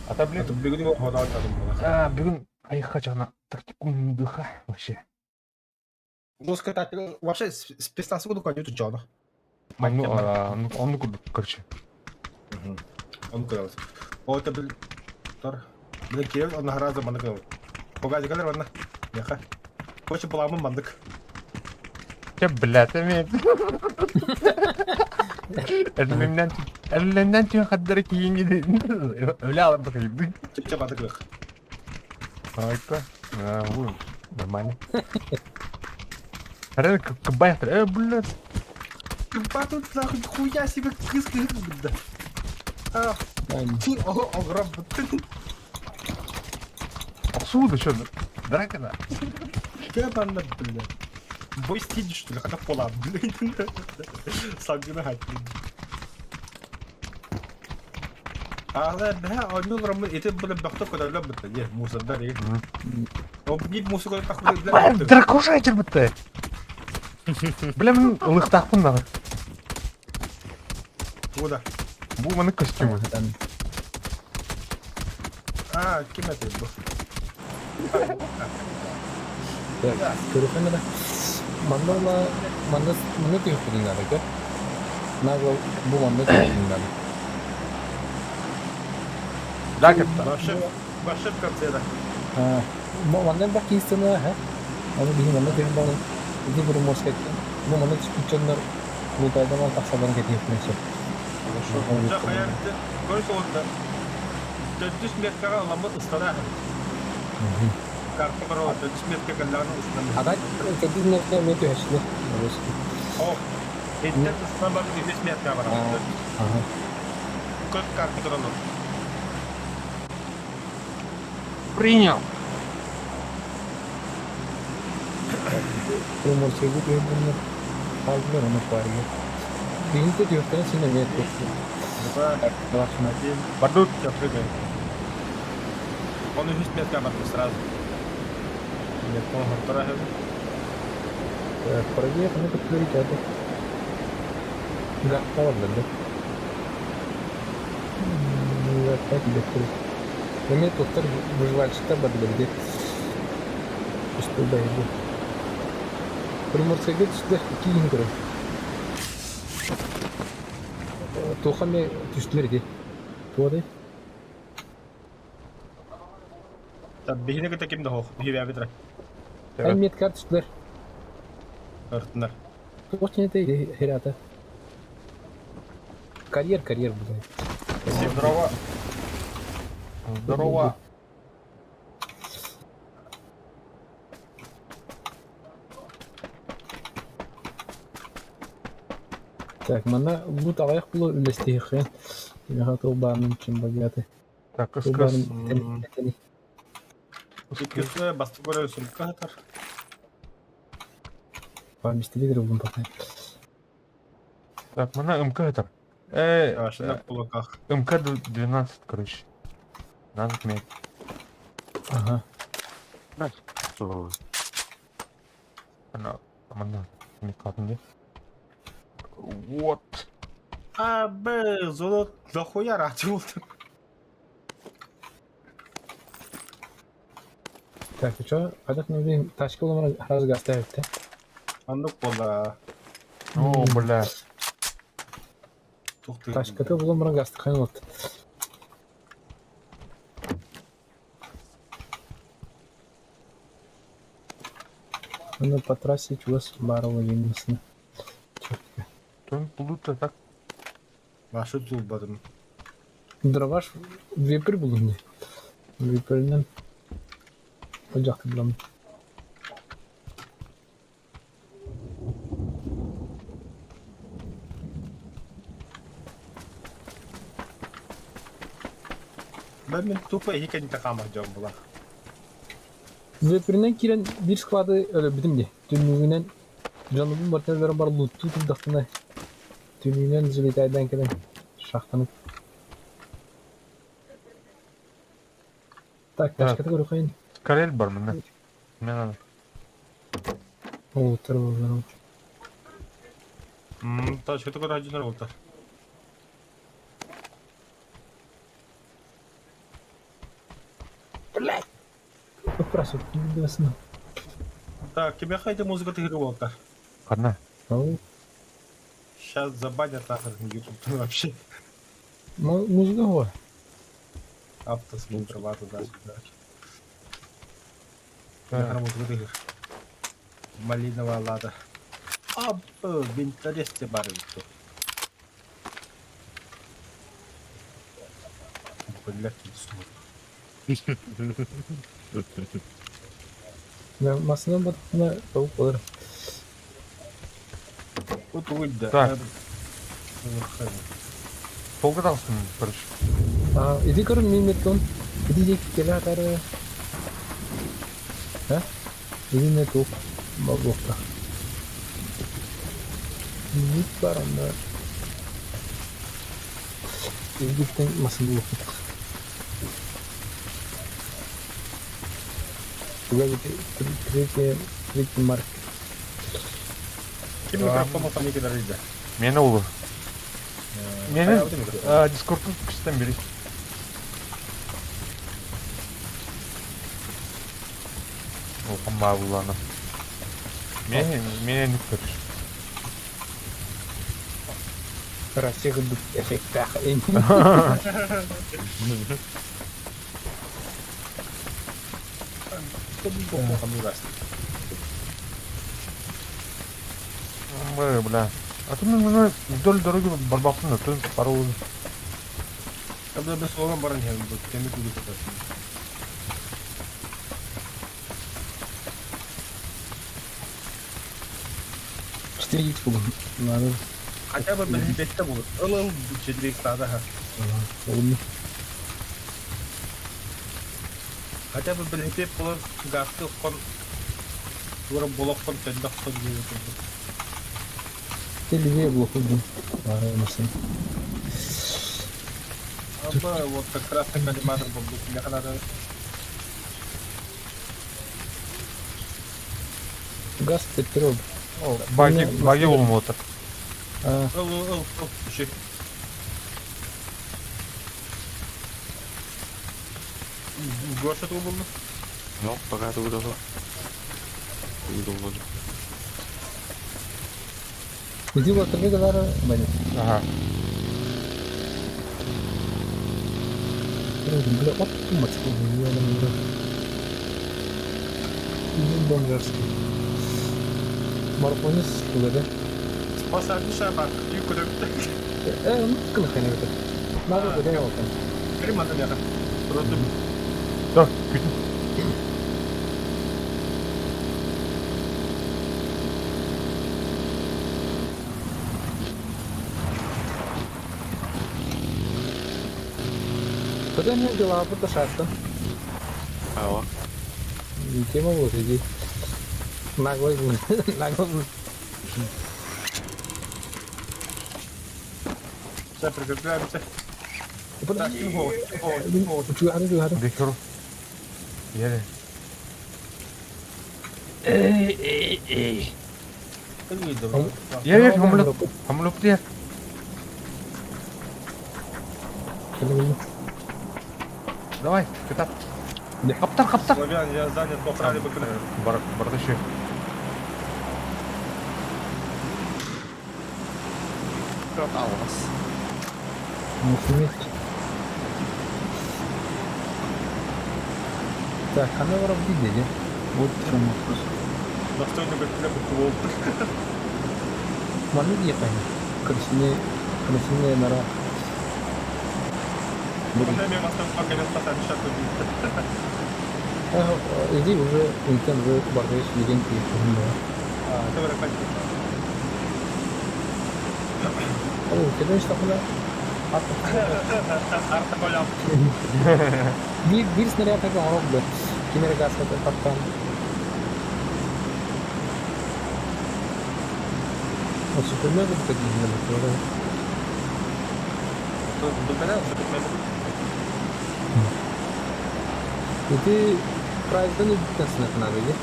А то, блин, Это бегун ходaju было. бүгін аяққа жағына тактикум духа вообще. Ну, сказать, вообще, с 15 года коню тут джона. Он куда, короче. Он куда? О, это, блин, Тор. Блин, Кирилл, он награда мандык. Погоди, кадр, ладно. Неха. Хочешь поламы мандык. Че, блядь, имеет. Әлемнен түйін қаддары кейін еді. Өлі алып бұқайды. Че мандык лық. Айка. Нормально. Реально, как байфер. Блядь. Батут, нахуй, хуя себе кыска да. Фу, ограб. Отсюда, что? Драка, да? Я банда, блядь. Бой стидишь, что ли? Хотя пола, блядь. Сам виноват. Ағылар бәе ойныл рамын етіп біліп бақты көдәрлі бітті. Е, мусордар е. О, біліп мусор көдәр тақпылы біліп. Дракоша айтыр бітті. Білемін, ұлық тақпын дағы. Ода. Бұл мәні костюмы. Кем әті бұл? Көріқені да. Манда түйіп құдыңдады көр. Нағыл бұл манда түйіп құдыңдады. Да, как-то. Башып концерта. Манда бақ кейістіні, оны бейін манда түйіп бағын. Иди бір морс кеткен. Бұл манда түспүтченлер бұлтайдан ал тақсадан кетіп несі. Жақ аярды көріс олында. 400 метрға ламбы ұстана. Карты бар олар 400 метрға кәллағын ұстана. Адай кетіп нерді мен түйәшілі. О, еттен ұстана бар 5 метрға бар. Көт карты тұралыр. Принял. Приморская губерния. Aldılar onu bari. Birinci de diyorsan şimdi ne yapıyorsun? Это Вашина. один Бардут. всё прыгает. Он уже спит камеру сразу. Нет, он вторая. Проверь, ну как говорить, это. Да, ладно, да. Ну, опять бегу. У меня тут выживальщик-то подгодит. Что да, иду. Приморская говорит, что какие игры. Тухами түштілерге. Туады. Так, бегине көтө кимде хох. Беги битре. Ай меткар түштілер. Ыртынар. Точно это херата. Карьер будет. Здорово. Здорово. Так, мана бут алаяк булу үлестейхен. Я турбаным чем багаты. Так, кыз. Турбаным тени. Иккесе басты көрө сумка хатар. Поместили другом пока. Так, мына МК-тар. Ашына кулаках. МК-12, короче. Надо отметить. Ага. Что? Она, мына, не катынды. Вот. А, б, золот захуя рачы болду. Так, ты чё? Адак нужно тачка ломара разга оставить, да? Андык бола. О, бля. Тухты. Тачка-то ломара гасты вот. Ну, по трассе чувас барова емесіне. Чёртка. Тон плута так. Башы тулбадым. Дроваш вепір бұл не? Вепірінен ол жақты бұламын. Мен тупо екені тақамақ жауым бола. Вепірінен керен бір склады өлі бітім де. Түнігінен жаныбын бартелері бар лутту тұлдақтына. Түнігінен зілетайдан келен шақтанып. Так, ташката көрі қайын. Карель бар мына. Мне надо. О, тұры болған. Тачката көрі ажынар болта. Блядь! Попросу, не досна. Так, тебе хайде музыка тыгры болта. Одна. Ау, Сейчас забанят нахер YouTube вообще. музыка ғой. Автосмотр бар туда-сюда. Так. Нахер музыка тыгры. Малиновая лада. Винторесте бар это. Блядь, Масына батына тауып болыр. вот выйдет. Так. Полга далсын, короче. Иди көрі мен меткон. Иди дек келі атары. Иди не топ. Бабоқта. Ник бар анда. Иди масын болып. Туда третий марк. Ким микрофон там кидер иде. Мені улы. Мені Қай алды микрофон? Дискордтың күштен бері. Оқыма бұланы. Мені не көріш. Россия гудук эффектах. Что бы было там раз. Бля. А ты мне вдоль дороги барбахтың да, ты пару. Там без слова баран хем, вот теми куди то. 4х булды. Надо. Хотя бы без бетте булды. Ылыл 4х тада ха. Олны. Хотя бы без бетте булды. Гасты кон Sonra bolaktan kendi aksan gibi. Телевизор блокудum. Араймасын. Ama вот как раз так аниматор был. Я когда Газ петрол. Баги болуп отыр. Düşük. Görse tuğ buldu. Yok fakat udah kok. Udah. Где вот это говорю, блин. Ага. Бля, вот мать, я не могу. Ну, бомжарский. Марфонис, куда? Pasar bir şey bak. Yük döktü. Ну, куда хрен это? Надо куда я вот там. Benim adım yakın. Rottum. Dur, kütün. Куда мне дела подошаться? Awa. Тема вот иди. Наглый был. Наглый был. Sen prigotовляемся. Подожди. Ой. Чего, чего? Декеру. Еде. Ye, hamılıp diye. Давай, кытап. Каптар. Славян, я занят по правде быкына. Бардачы. Kau awas. Так, она воров видели. Вот в чем вопрос. На что не быкына быквол. Ману где пойми? Красивее нора. Быкына мимо там пока не спасать сейчас убить. Иди уже, интен уже бордовый свиден приехал. Это вроде пойти. О, ты знаешь, что куда? Арта голям. Bir снаряд это робот. Кинергаз это каптан. Вот супермен это такие не Тут быкына, что тут надо. И ты прайздан үткен надо, где?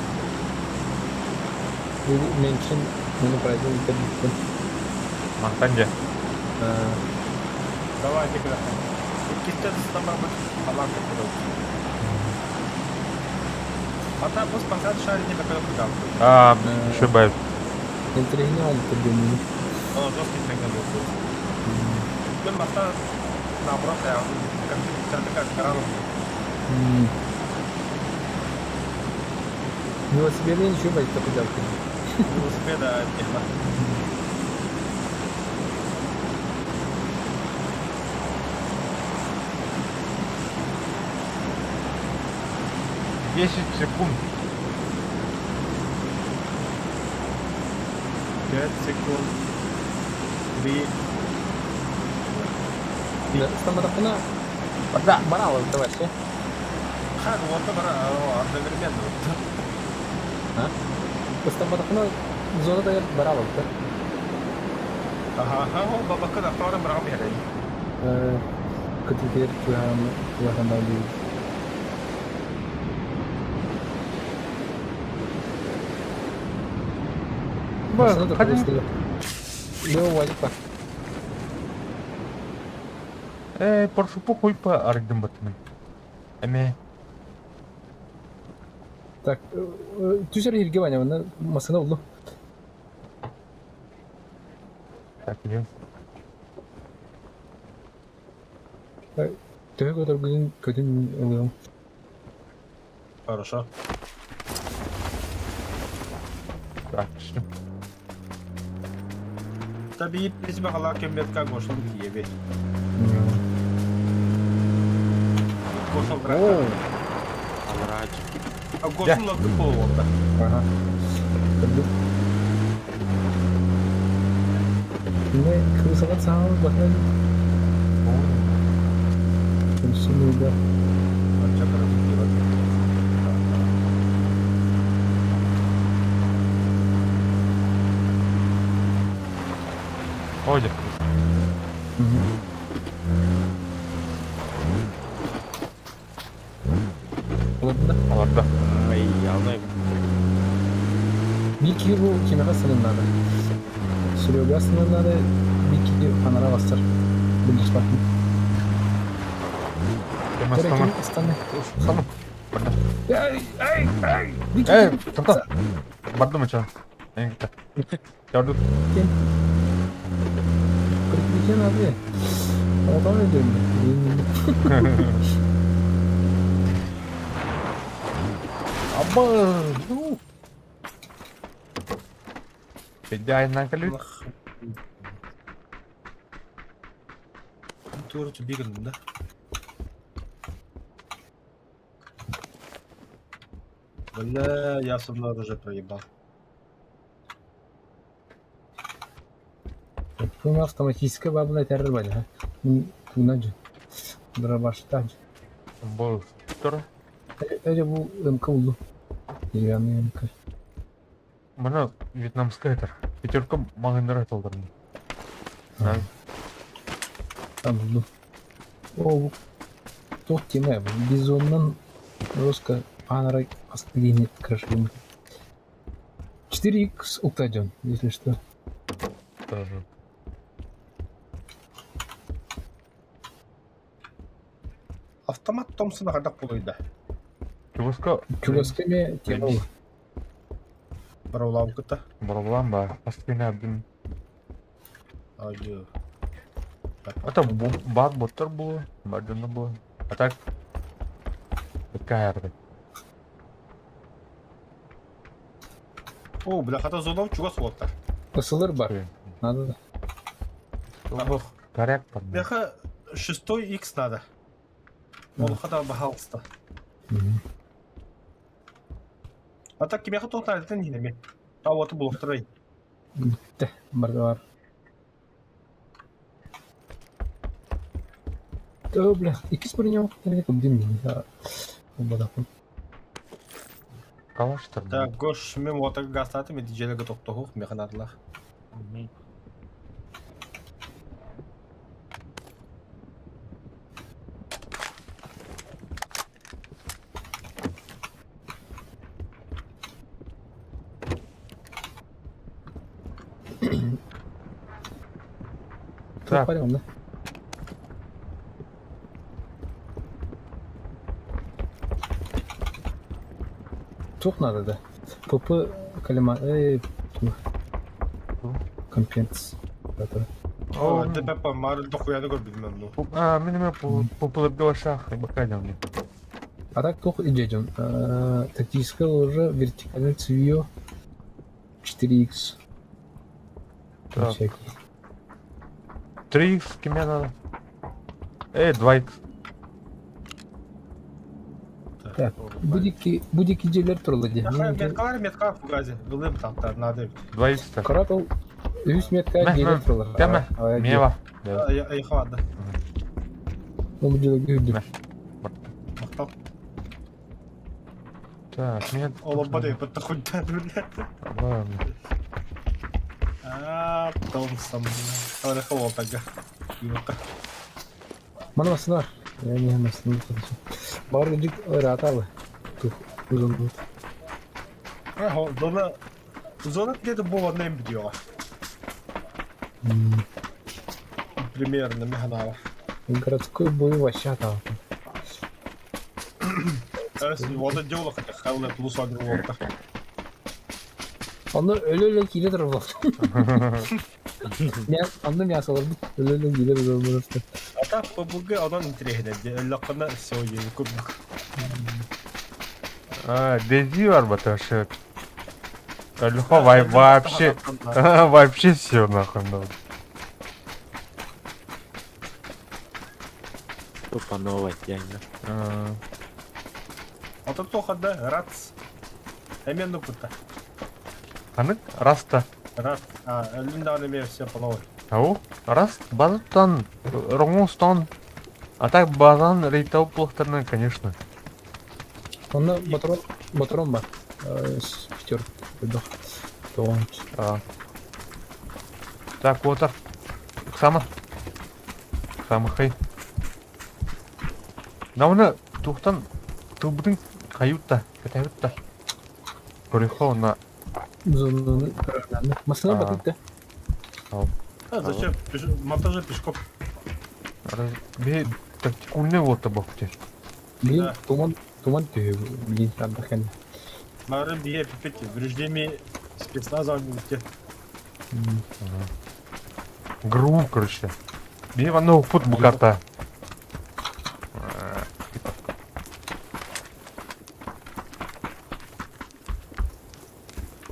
Меншин, менің прайздан үткен. Мантанжа. Давай, теперь. Кистен стамар быть. Алан как-то. А там пусть пока шарит не такой куда. А, ошибаюсь. Интеллигентный ты думаешь. Он жесткий тренер был. Мен баста наоборот, я как краном. Велосипеды ничего боится поделать. Велосипеда тема. Десять секунд. 5 секунд. 3. Да, стоматохна. Да. Барал давай, все. Ха, вот это одновременно. Стоматохна зона дает барал, да? Ага, баба когда вторым брал я. Ketika Tuhan lagi. Хадин. Лео валит па. Поршупу койпа арыдым батымен. Эме. Так, түшер ерге баня, мына масана oldu. Так, идем. Төһө көтөр көтүн ылыгым. Хорошо. Так, что? Tabii biz bakalım kembetka goşun diye bir. Goşun bırak. Avraj. Goşun lakı pol orada. Ага. Ne kırsalat sağ bakın. Şimdi de Çakarım diyor. Оля. Olabilir. Аларда. Ай, алмаймын. Bir kişi bu kenara sınırladı. Sürüyorlar sınırladı. Bir kişi kanara bastır. Bilinç bakın. Кем Kerek астана? İstanbul. Стану. Bir Эй, kişi. тоқта. Бардым ача. Эңгите. Gördüm. Kırıklayacağım abi. Oradan ediyorum ben. Абба. Педи айынан келіп. Тууручу бигилдим да. Бля, я особенно уже проебал. Bu автоматически бабла террор var ya. Bunacı. Durabaştacı. Бұл тұр. Önce bu ımka oldu. Dünyanın ымка. Мұны вьетнамская айтар. Пятерка маңындары айтылдырын. Там oldu. O bu. Çok kime bu. Biz ondan Roska Анара осквернит крашим. 4х упадем, если что. Тоже. Автомат Томпсона кардак болуйда. Чубысқа Кюлосками тема. Браулавкыта. бұрылан ба. Астыны әбдім. Айы. Ата бар боттар бұл. Бардыны бұл. Атак. Біткі айырды. О, бля, хата зонов чуга суоктар. Посылır бар. Надо да. Бұл коряк бар. Бляха 6X надо. Ол хата бахалста. А так кимяха тоқтар не неме. А вот и блоктарай. Bitti. Barda var. Да, бля, икс принял. Я как дым. Да. Обадаху. Калаштар. Так, гош мен отак гастаты мен диджелеге тоқтоғу механадылар. Так, парень, да? Çok надо да. Попы калима. Компенс. О, тебе па мар дохуяны көрбүдүм мен бу. Меніме попылып белашақ. Бақайдам не. А так только идем. Тактическое уже вертикальное цвио 4х. Так. Всякие. 3х кеме надо. 2х. Так, будики делер турлади. Метка в газе. Былым тактар надо. 2х. Каратал 100 метка делер турлар. Кеме. Мева. Айхавады. Ну, будет гүдү. Мактал. Так, мен... Олобады бытты хуйдан бля. Ладно. Томпсон. Ora холопага. Юка. Mana masın var. Yani masın var. Bağır gıcık rahat abi. Tuh, uzun bu. Зона где-то была на видео. Примерно механала. Городской бой вообще там. Вот отдел хотя хайле плюс один. Onu öyle gile tarafı. Ne anladın ya salır. Öyle gile tarafı. А так PUBG одан интересно. Лакана все есть кубик. Дези бар баташы. Льхо вообще... Вообще все нахуй. Тупо новая тяня. А тут кто хода? Рац. Именно куда? Анық раста. Рац. Линда не имеет все по новой. Ау, раст базыптан, Роңостан. А так базан рейтау плохтарны, конечно. Onda motoron var. Пятерка. Так, Так, отар. Сама хай. Навна тухтан тубдың каютта, катаютта. Горихо на Зонаны карарнаны. Масына батыт да. А зачем? Монтажа пешком. бе тактикульный вот бахте. Блин, Да. туман түйе, блин, андакан. Мары бие пипети. Вреждеми спецназа университет. Гру, короче. Бе ванно футбол карта.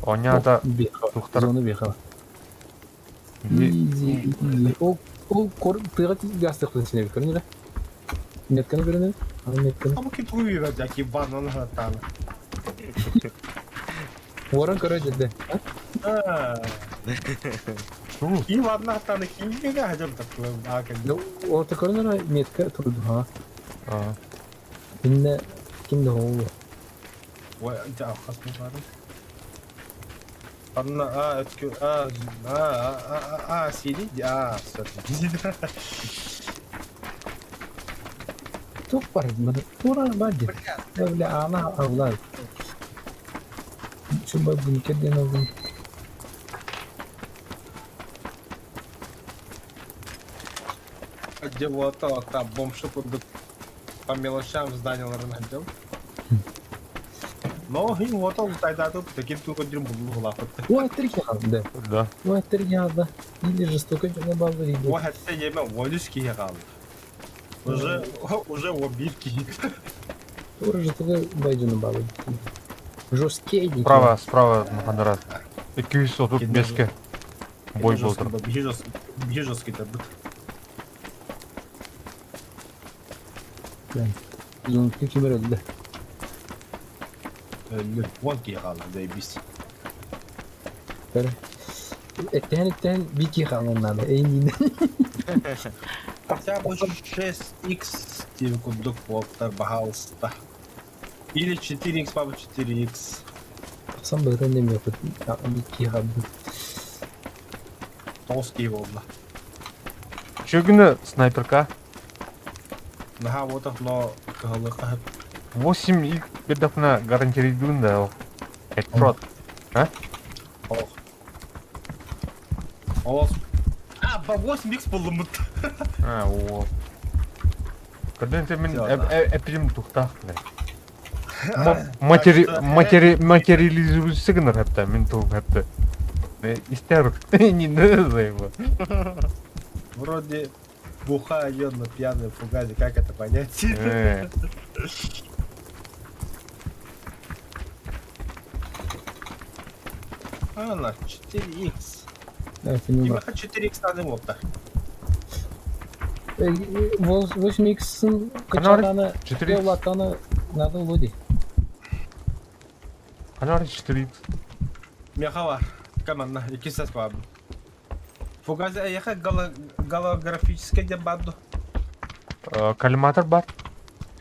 Онята тухтар. Зоны беха. бе Изи. О, тыга гастер кылсыне көрүнү да. Нетканы көрүнү. Нетканы. Ama ki bu bir vecah ki banan hatan. Оран көрөжү да. Шу. Ki banan hatan ki ne hacam takıyor. Akın. Орта көрүнү метка турду ха. А, Инне kimde oldu? Vay ente akas mı var? Anna ötkü sili söyle. Çok var bana. Turan bence. Böyle ana avlar. Şu bak bunu kedden aldım. Где вот та бомбшу по мелочам зданияlarına отдел. Но им вот он тайдату таким только дрим был лафат. O ettir ki aldı. Da. да. O ettir ki aldı. İyi жестоко ne bağlı değil. O hatta yeme войнушки kaldı. Уже в обивке. Тоже жестоко байджаны bağlı. Жесткие эти. Справа на Хандарат. 200 тут беске. Бой был там. Бежоский то был. Zon kim öldü? Вон kaldı zaybis. Böyle. Etten bir ki kalınlar. En iyi. Хотя бы 6x тебе кудук воптар, пожалуйста. Или 4x, папа 4x. Сам böyle ne mi yapıyor? Bir ki kaldı. Толстый волна. Чегүнү снайперка. Наха вот так, но кахалыха. 8x бедапна гарантируйдун да. Экпрот. Ох. Ох. По 8x булмут. А, о. Каден те мен эпилим тухтах. Материализуйсыгыныр хепте мен туг хепте. Истер. Не надо его. Вроде бухаю на пьяной фугазе, как это понять? Она 4x. Evet, benim Тебе var. 4x надо вот. 8x'in Kanal kaçağını 4x. yollattanı nerede oldu? Канал 4x. Меха var. Команда, 2 ses var. Фугазе аяха голографическая деп бадду. Коллиматор бар.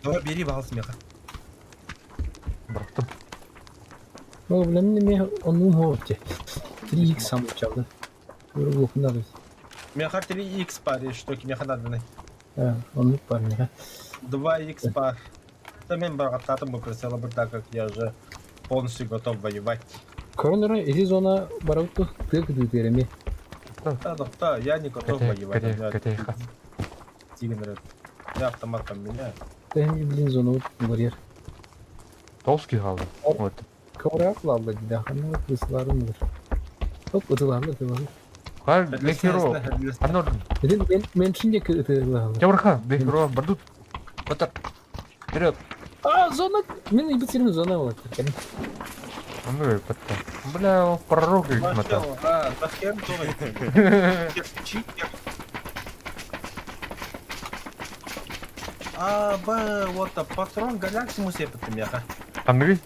Давай бери балс меха. Бырактым. O bilen ne onun hoğurtu. 3x sandık çaldı. Böyle bu okunlar. Меха 3x пар, что ки меха надо. Ha, onun var ne? 2x пар. Да мен бар ататым бы присела бы так, как я уже полностью готов воевать. Koronara esiz ona baravuttu tık düdüremi. Да, я не готов воевать. Катейха. Тигр. Я автоматом меняю. Ben bilin zonu var yer. Толский қалды. Вот. Kavrak lavla dedi. Hanım kızlarım var. Hop ödülarla ödülarla. Хай, Дехиро. Анор. Dedim ben şimdi ödülarla. Теврха, Дехиро, бардут. Вот Вперед. Zona. Ben bitirin zona var. Ну и потом. Бля, пророк их мотал. Да хер думай. Читер. Вот патрон галаксимус епетtim меха. Андрей,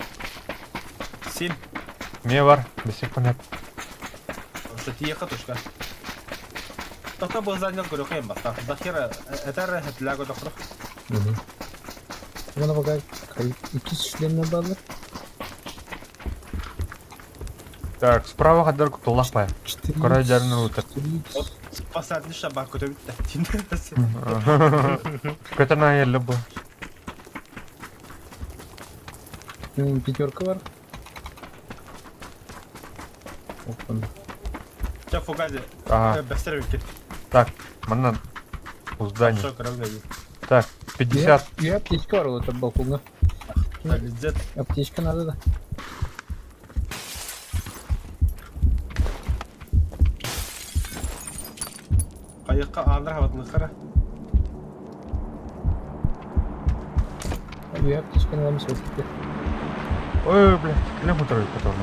7. не бар. Без всех понятно. Что ты ехал тушка? Кто был занял горохем баста. Да хера, это хетляго дохро. Bana bakar. İki şişlerine bağlı. Так, справа ходор кутулапая. 4x. Корой жарны утыр. 4x. Посадный шабак көтөбүт да. Көтөрнө эле бу. Пятерка бар. Опа. Чак фугази. Бестер векет. Так, мындан у здания. Что кровля. Так, 50. И аптечка бар, вот балконга. Так, где Аптечка надо, да. кайыкка андыр хаватлы кара. И аптечка надо все таки. Ой, блядь, килем утрой потом.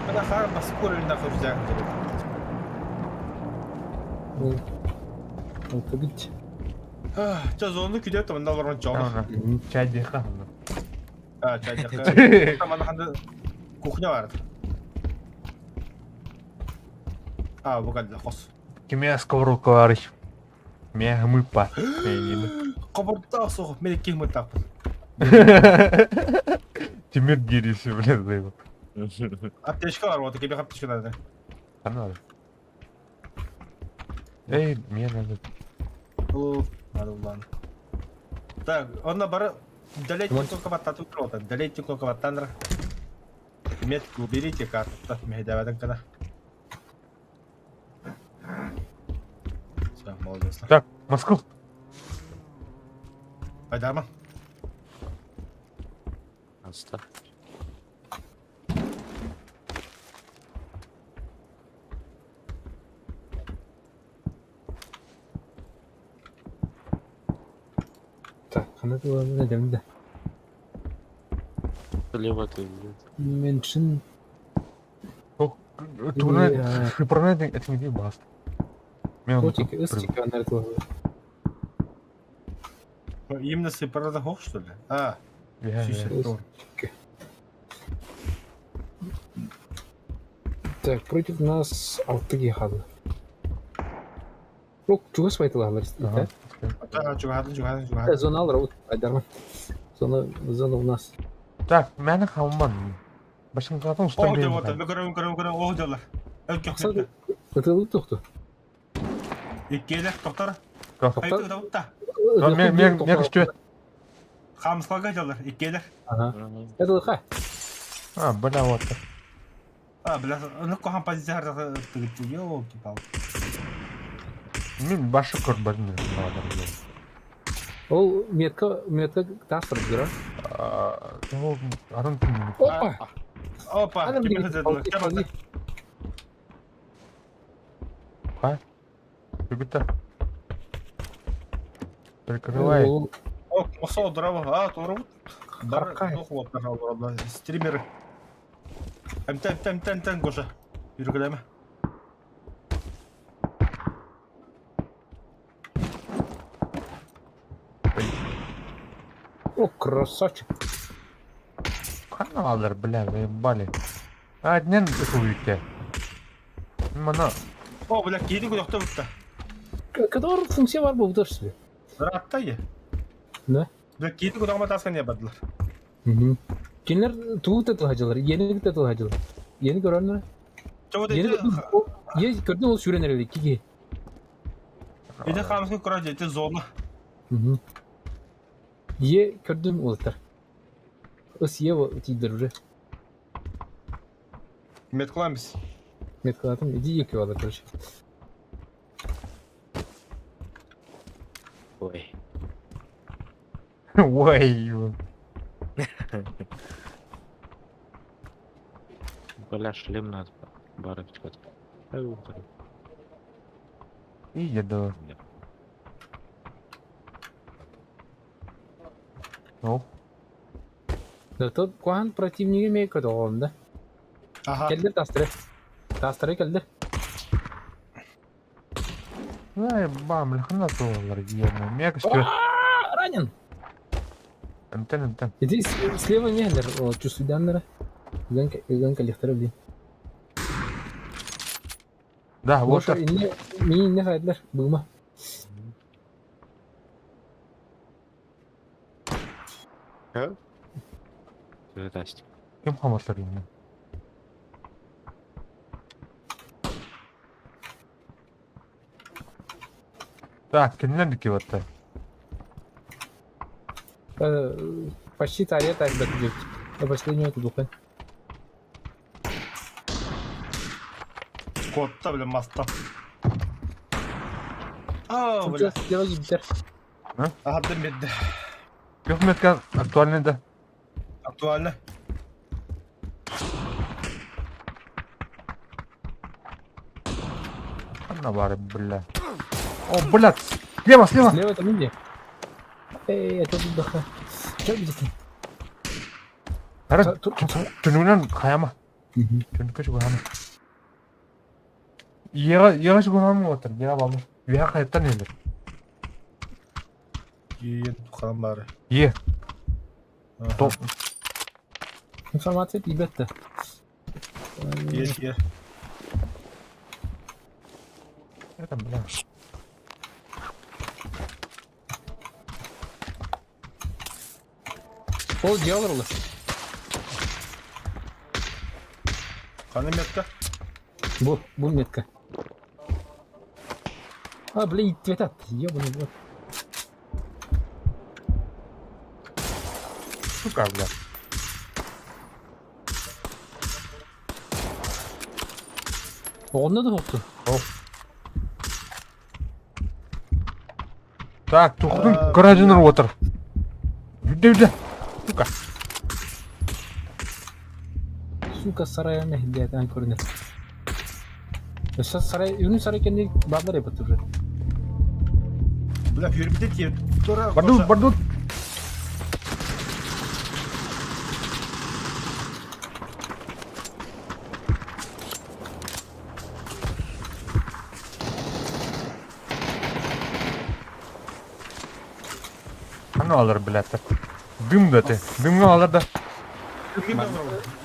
Ана хар баскур илинде хуржак. Вот видите. Ча зонду күдөт мында барган жоо. Чай деха. Чай. Там анда кухня бар. Бу калда хос. Кеме сковородка бар. Мен мыпа. Кабырта соғып, мен кем таппын. Темир гириси, блядь, Аптечка бар, вот кеме аптечка надо. Канал. Эй, мне надо. Надо улан. Так, онна бары далейтин только баттату крота. Далейтин только баттандра. Метку уберите карту, мехедавадан када. Все, молодец. Так, Москва. Айдарман. Оставь. Так, қандай туады әдемді. Лево ты. Мен шын Турне, шипроне, это не баст. котик, ыстик анар туады. Именно сепарада хох, что ли? Так, против нас алтыге хады. Лук, чуга спайтылар, да? Чугадын. Зона алыр, вот, Айдарман. Зона у нас. Так, мене хамман. Башын катын О, ұстан деп бейін. отыр, көрім, о, деулар. Сады, өтілі тоқты. Иккелер, тоқтар. Тоқтар. Қайты ұтта. Мен күшті. Қамысқа қайталар, иккелер. Это лыха. Бля, вот. Бля, ну кохан позиция тігітті, ёлки-пал. Мен башы көрбадым. Ол метка тастырып жүр. Ол адам кім? Опа, кеме хызыдылар. Қай? Күгітті. Прикрывай. О, осо дұрабы, тұрып. Бар, Қарқай. тоқу оптар алды. Стримеры. Әмтән, Гоша. Үргілемі. О, красавчик. Каналдар, бля, заебали. Нен үйтті. Мана. О, бля, кейдің көдіқті бұтта. Который функция бар бұл бұтыр себе. Ратта е. Да? Бля, кейдің көдіғыма тасқан не бадылар. Кенлер туғыт әтіл хажылар, ені әтіл хажылар. Ені көрінлер. Чау дейді, Ені көрден ол сүренер әлі, кеге. еді қамысқа көра дейді, зоны. Е көрден олықтар. Ос е тейдер уже. Мет қыламыз. Мет қылатым, иди екі вады, короче. Ой. Ой. Бля, шлем надо. Баров что-то. И еду. Ну. Да тот куан противнигі ме көді оғылында. Келдер тастыры. Тастыры келдер. Ай, бам, лихана доллар, ебаный. Мен күшті. Ранен! Антен. Иди слева мендер, чувствуй даннера. Иганка лихтары блин. Да, вот Гоша, так. Мені не қайдылар, бұлма. Здрасте. Кем хамаслар ему? Так, кинулен дики батта. Почти тария так докидет. Я последнюю эту духань. Котта білем мастап. Ау, бля. Делай битер. Ахаттан берді. Yok метка актуальный да. Актуально. Она бары, бля. О, блядь! Слева, слева! Слева это люди. Это тут даха. Что битер? Ара, түнүнен каяма. Мгм. Түнүккө чугу ханы. Ега чугу ханы отыр, ега бамы. Ега каяттан елер. Ен тухан бары. Е, топ. Информация ребята. Е. Это, бля. Ол дьявол. Қаны метка? Бұл метка. А, блин, итветат. Ёбаный вот. Сука, бля. Онда да оқты. Так, тухтун гаражынан отыр. Үйде. Сука. Сука, сарай ана хиддиятан көрінеді. Сейчас сарай, үнін сарай кенде бағдар епі тұрды. Бля, фюрбитет ке. Тура. Бардут. Аны алыр, блядь. Дым да ты. Дымга алыр да.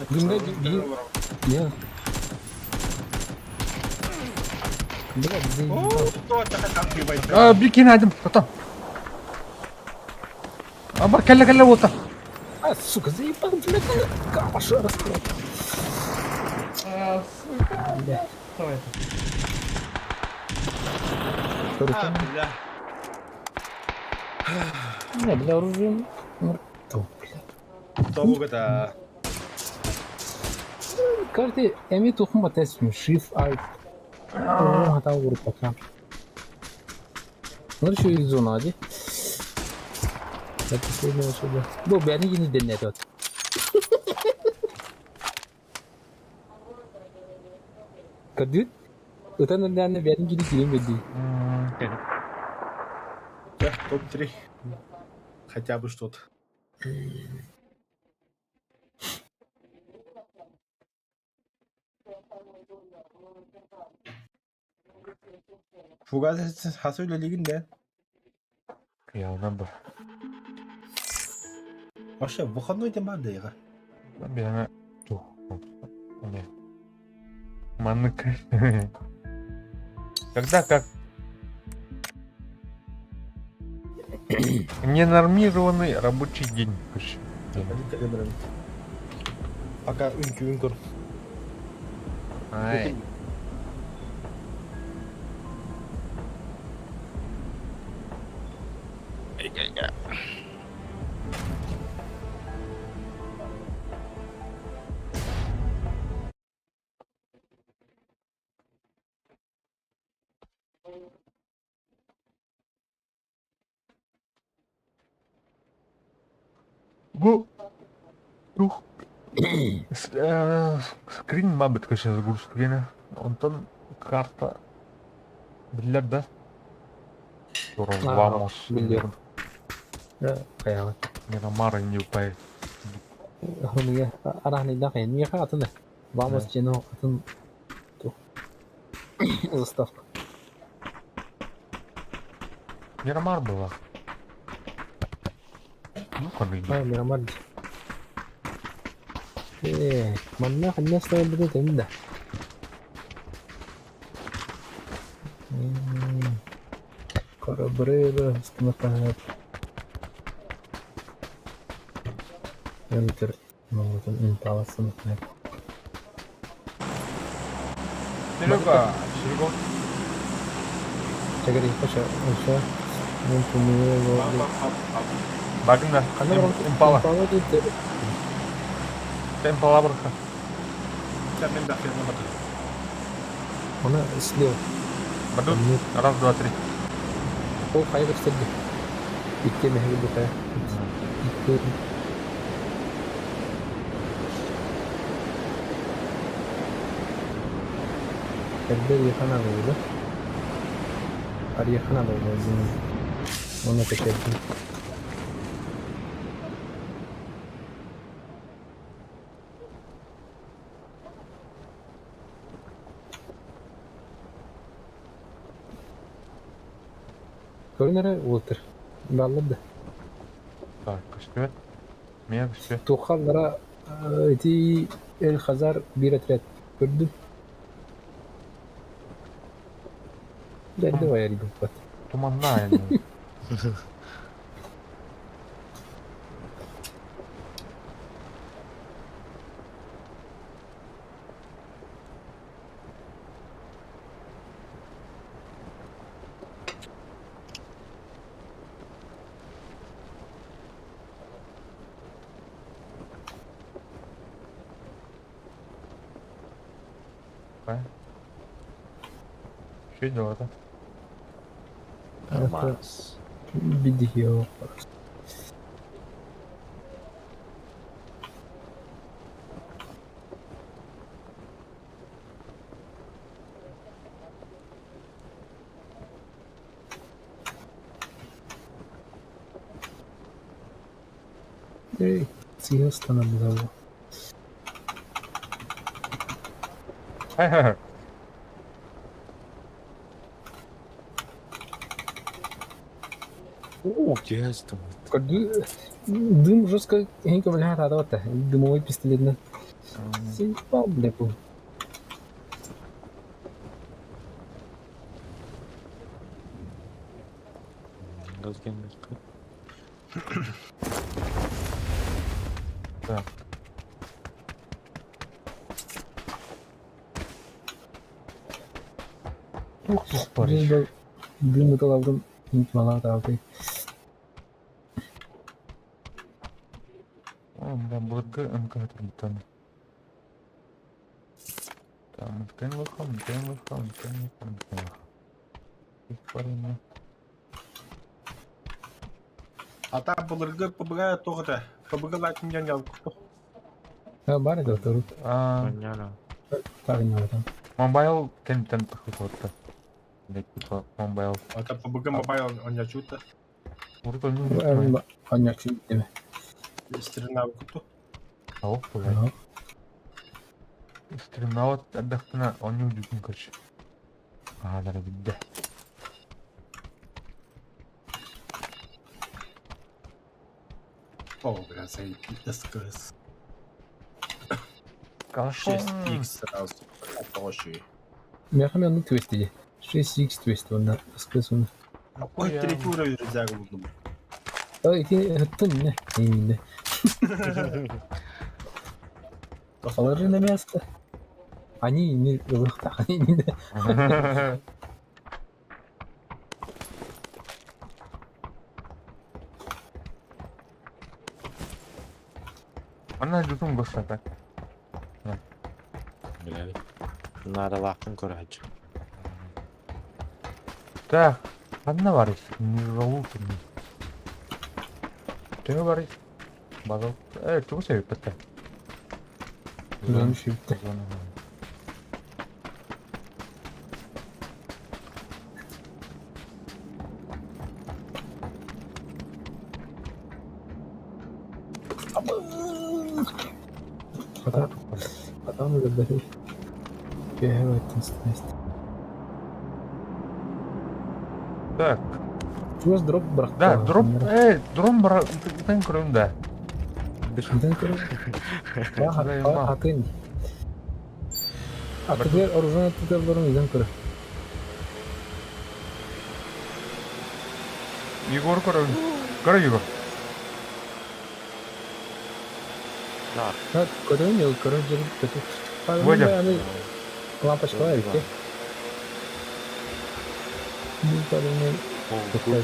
Дымда я. Бля, О, Bir kere aydım. Tamam. Ama kelle olta. А, сука, заебал, блядь, каша раскрыл. Бля. Рука. бля. Не, бля, оружием. Мертв, бля. Тобу это. Карты, эми тухма тесми, шиф, ай. Хата вуруп бакам. Ну, еще и зона, ади. Это последнее сюда. Бо, бяни гини деннет вот. Кадит? Утан нанне бяни гини килим беди. Да, топ-3. Хотя бы что-то. Фугас hasıyla liginde. Ya ben bu. Вообще, выходной день барды ya. Ben bir tane. Tuh. Ne? Маннык. Когда как? Ненормированный рабочий день. Короче. Пока ün kur. Ай. Bu скрин мабытка сейчас загрузки. Онтон карта билер да. Vamos. Biliyorum. Kayağı. Miramar не упай. Hırmıya. Arahne da kayan. Niye atın da? Vamos ceno atın. Tu. Заставка. Miramar была. Ну, конечно. А, Мирамар. Манна ханна стоит будет инда. Корабрера, стоматает. Enter. Ну, вот он импала стоматает. Серега, Серега. Çekeri paşa aşağı. Mümkün mü? Bakın da. Kanka bırak. Impala. Impala gitti. Impala bırak. Sen benim de aferin bakın. Ona istiyor. Badut. Раз, два, три. O kayı gösterdi. Bitti mi? Bu kaya. Bitti. Kedde yakana böyle. Hadi yakana böyle. Ona teşekkür. Görünere Walter. Ballı. Так, кышкы. Мен кышкы. Тухалlara eti el Hazar bir etret. Gördün. Derdi var yani bu. Туманна енді. Қай? Что делать-то? Нормас. Video. Эй, съел становится. Хай-хай-хай. О, ясно. Дым жестко Хенка бля радовата. Дымовой пистолет. Симпал, бля, пу. Газгенный. Так. Тух-тух париж. Дым это лавром. Хенк мала тавы. Ben burada ınkıhtı bir tane. Tamam, tıkayın bakalım. İlk var yine. Ата былыргы пыбыга тоғыда. Пыбыга лайтын жан жалып. Ha bari da oturup. Понятно. Tarin oradan. Mobile kendimden tıkıhtı orta. Like mobile. Ата пыбыга мобайл онja чута. Burada önüm. Anyak şimdi değil mi? Стрина куту. Tavuk bu ya. Стремнават отдохтuna onu ucuzun kaç. Ağları bitti. О, бля, заебись, СКС. Kalsın. 6X сразу. Хороший. Мехами onu twist diye. 6x twist onlar. Iskıs onu. Ой, третий уровень рюкзак buldum. Ya iki hıttın ne? Neyinde? Kafaları ne yazdı? Hani ne ıvıkta hani ne? Ana düzgün göster. Блядь. Надо лахтын көрәч. Так, одна варить. Не зовут. Ты варить. Базал. Чего себе это? Güzelmiş bitti. Adam da böyle bir evet test. Так, Чувак дроп бıraktı. да, дроп, дрон бар, ben kırıyorum da. Neden kırıyor? Atın. Atıklar orijinal atıklarların neden kırıyor? Егор kırıyorum. Kırı Егор. Да. Ha, kırıyor mu? Kırıyor gelip kötü. Вадя. Yani lampa çıkıyor ya. Бульбарымен Ого.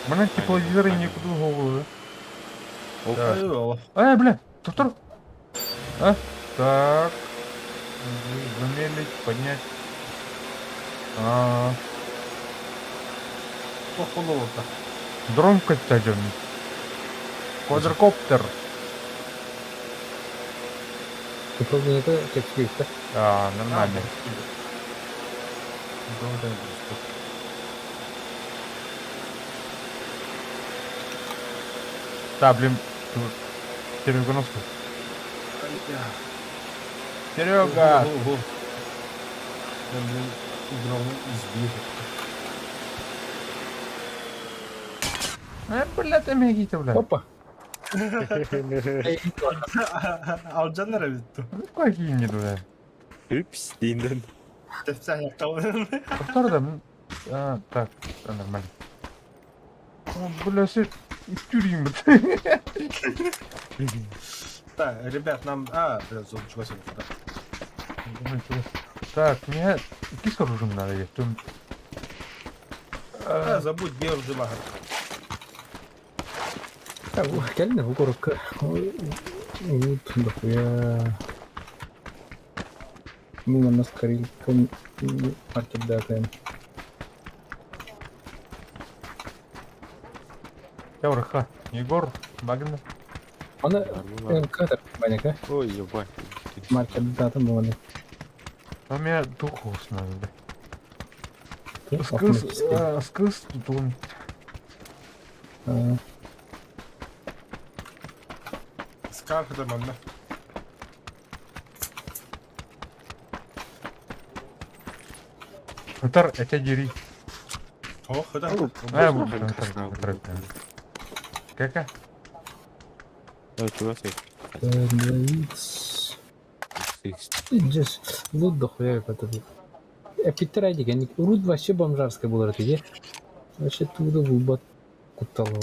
Мына тепловизор некуда ಹೋಗುದು. Ой, Бля, тур. А? Так. Замедлить, поднять. охолота. Дрон катать. Квадрокоптер. Управление текст. Нормально. Да, блин. Серега, носку. Серега! Ого. Ben drone'u izliyorum. Блядь, эмегите, блядь. Опа! Alcan nereye bitti? Какие не туда. Üps deyindin. Defter yakaladım. Повтор, да? Так, нормально. Бля, тюрим. Да, ребят, нам... блядь, зон, чего себе? Так, мне кис оружием надо есть. Забудь, где жила. Gelme bu korku. Дохуя. Мы нас скорее маркет датаем. Явраха, Егор, Багна. Она кадр баняка. Ой, ебать. Маркет датам bu hani. А у меня духу надо. Автоматически. Скыс тут он. Scarf da bende. Хутар, это дери. Oh, hadi. Вот. Кака? Ой, чего себе? Just лут дохуя это. Питер айди геник. Руд вообще бомжарская была это. Вообще туда выбот кутало.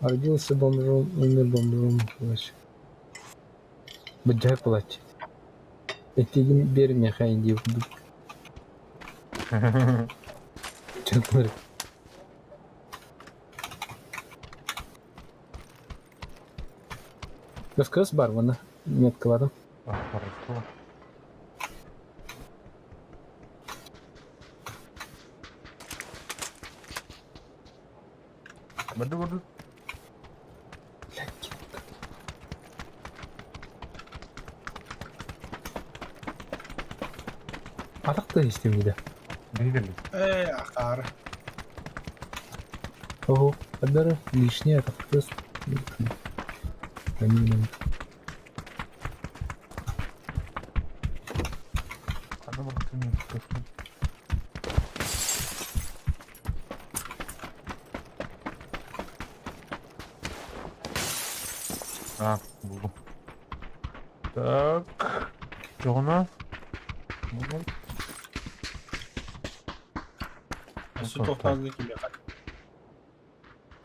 Родился бомжом, умер бомжом. Вообще. Бджай плачет. Этигин берме хайди. Чекмер. Рассказ бармана. Нет кладом. Хорошо. Баду. Аракта истемейді. Видели? Akar. Ого, одна лишняя аракта. Булу. Так. Что у нас? Su topladı gibi yakar.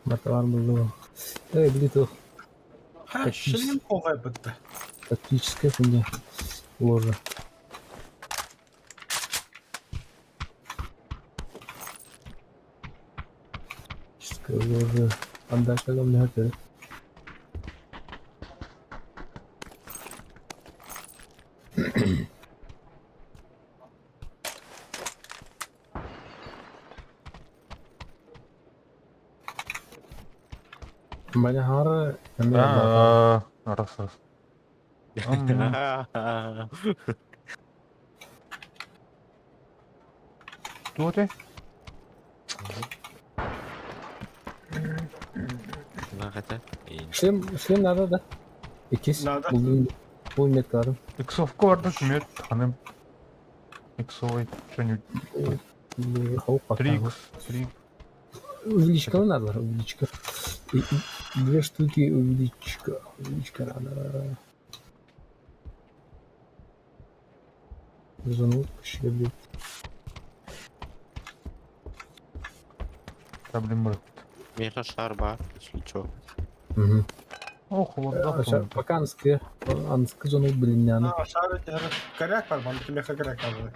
Матавар был. Блин, Ha, şimdi mi kovaya bitti? тактическая хуйня. Ложа. Тактическая ложа. Отдача нам не хотели. Banyak hara. Раз. Что ты? Nah kata. Шлем надо, да? Икис. Надо. Бұл мет кадым. Иксовка барды күймет, ханым. Иксовый, что-нибудь. Хауп пактагы. 3x. Увеличка надо, увеличка. Две штуки увеличка. Увеличка надо. Занут, щебет. Проблем нет. Меха шар бар, если чё. Угу. Ох, вот Пока анскы занут, блин, не Ha, aşağı yarı. Karak var bana. Kim yakar karak var.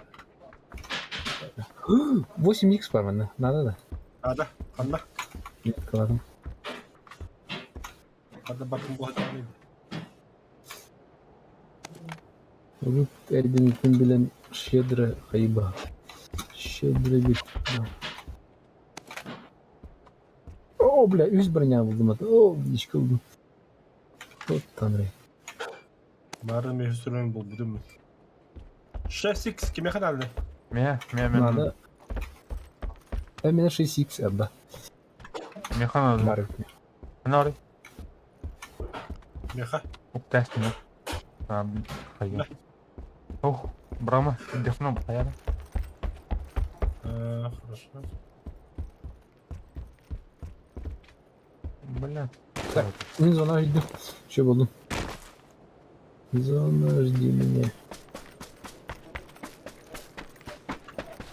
8х бар мында. Надо да. Ада, қанда? Меткаладым. Қанда бакым болады деймін. Бүгін әрден күн білен щедро қайба. Щедро бит. О, бля, үз броня buldum ата. О, ешкі buldum. Вот танрай. Бары мен сүрмен бұл бұдым. 6x кеме қадалды? Мен Надо. Мене 6х әбба. механа Бар. Нори. Меха? Уктастин. Хайя. Ох, Брама, дефном паяда. Хорошо. Бля. Так, мен зона жди. Что buldum? Зона жди меня.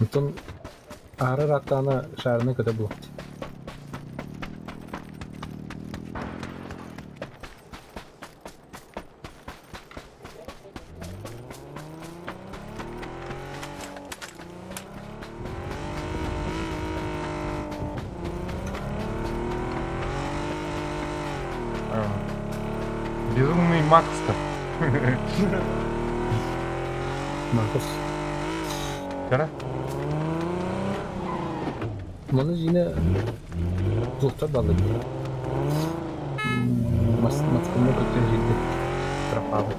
Антон ары раттаны шарыны көтө бұл. Безумный Макс-то. Маркус. Кара? Мұны жіне зұлтар балы. Маскымны көтен жерде тропалы.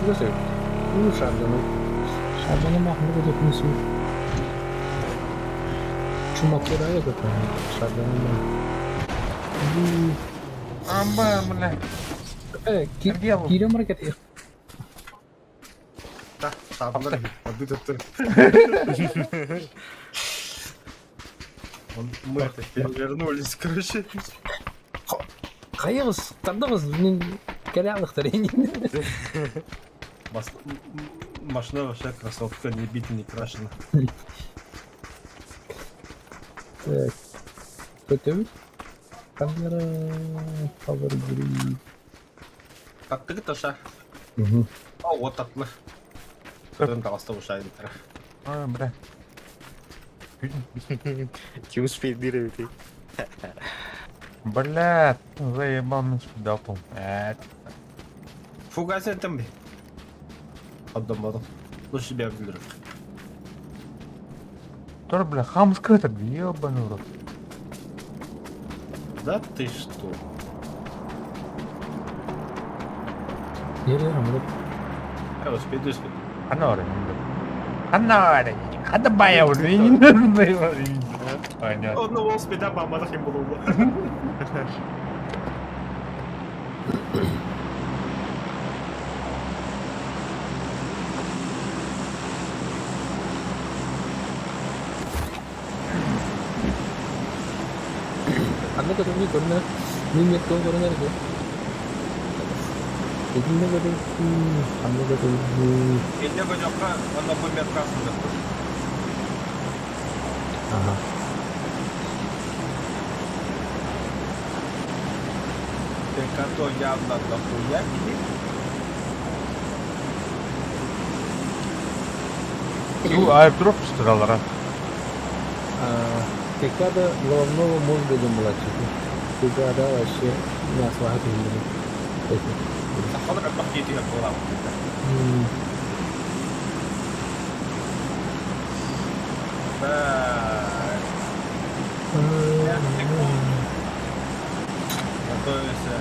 Чудо сөйт. Шарданы. Шарданы мақымды көтетін су. Чумак көрайы көтен. Шарданы мақымды. Амба, бля. Кирем маркет еқ. Та, табылыр. Абды төттір. Мы это перевернулись, короче. Қайығыз, тардығыз, мен кәрәліқтір енен. Машина вообще красотка, не бита, не крашена. Так, көтөбіт. Камера, power grid. Таттығы таша. О, вот татлы. Көрін тағаста ұшайды. Бля. Не успеет дырявить. Блядь, заебал меня сюда, пол. Фугас етім бе? Отдамадым. Лучше себя выиграть. Тоже, бля, хам скрытый, ебаный рот. Да ты что? Ерерім, Успеет. Анори. Хада бая уже, не нужно. Понятно. Одного успеда бамадах им было. Anda ketemu corner, ini tuh corner itu. Ini ketemu, anda ketemu. Ini gue juga, mana pun biar kasih. Aha. Kantor явно дохуя. Airdrop штыралар. Ketika ada головного мозга младшего, juga ada вообще masalah ini. Kalau ada pakai dia pulang. Готовится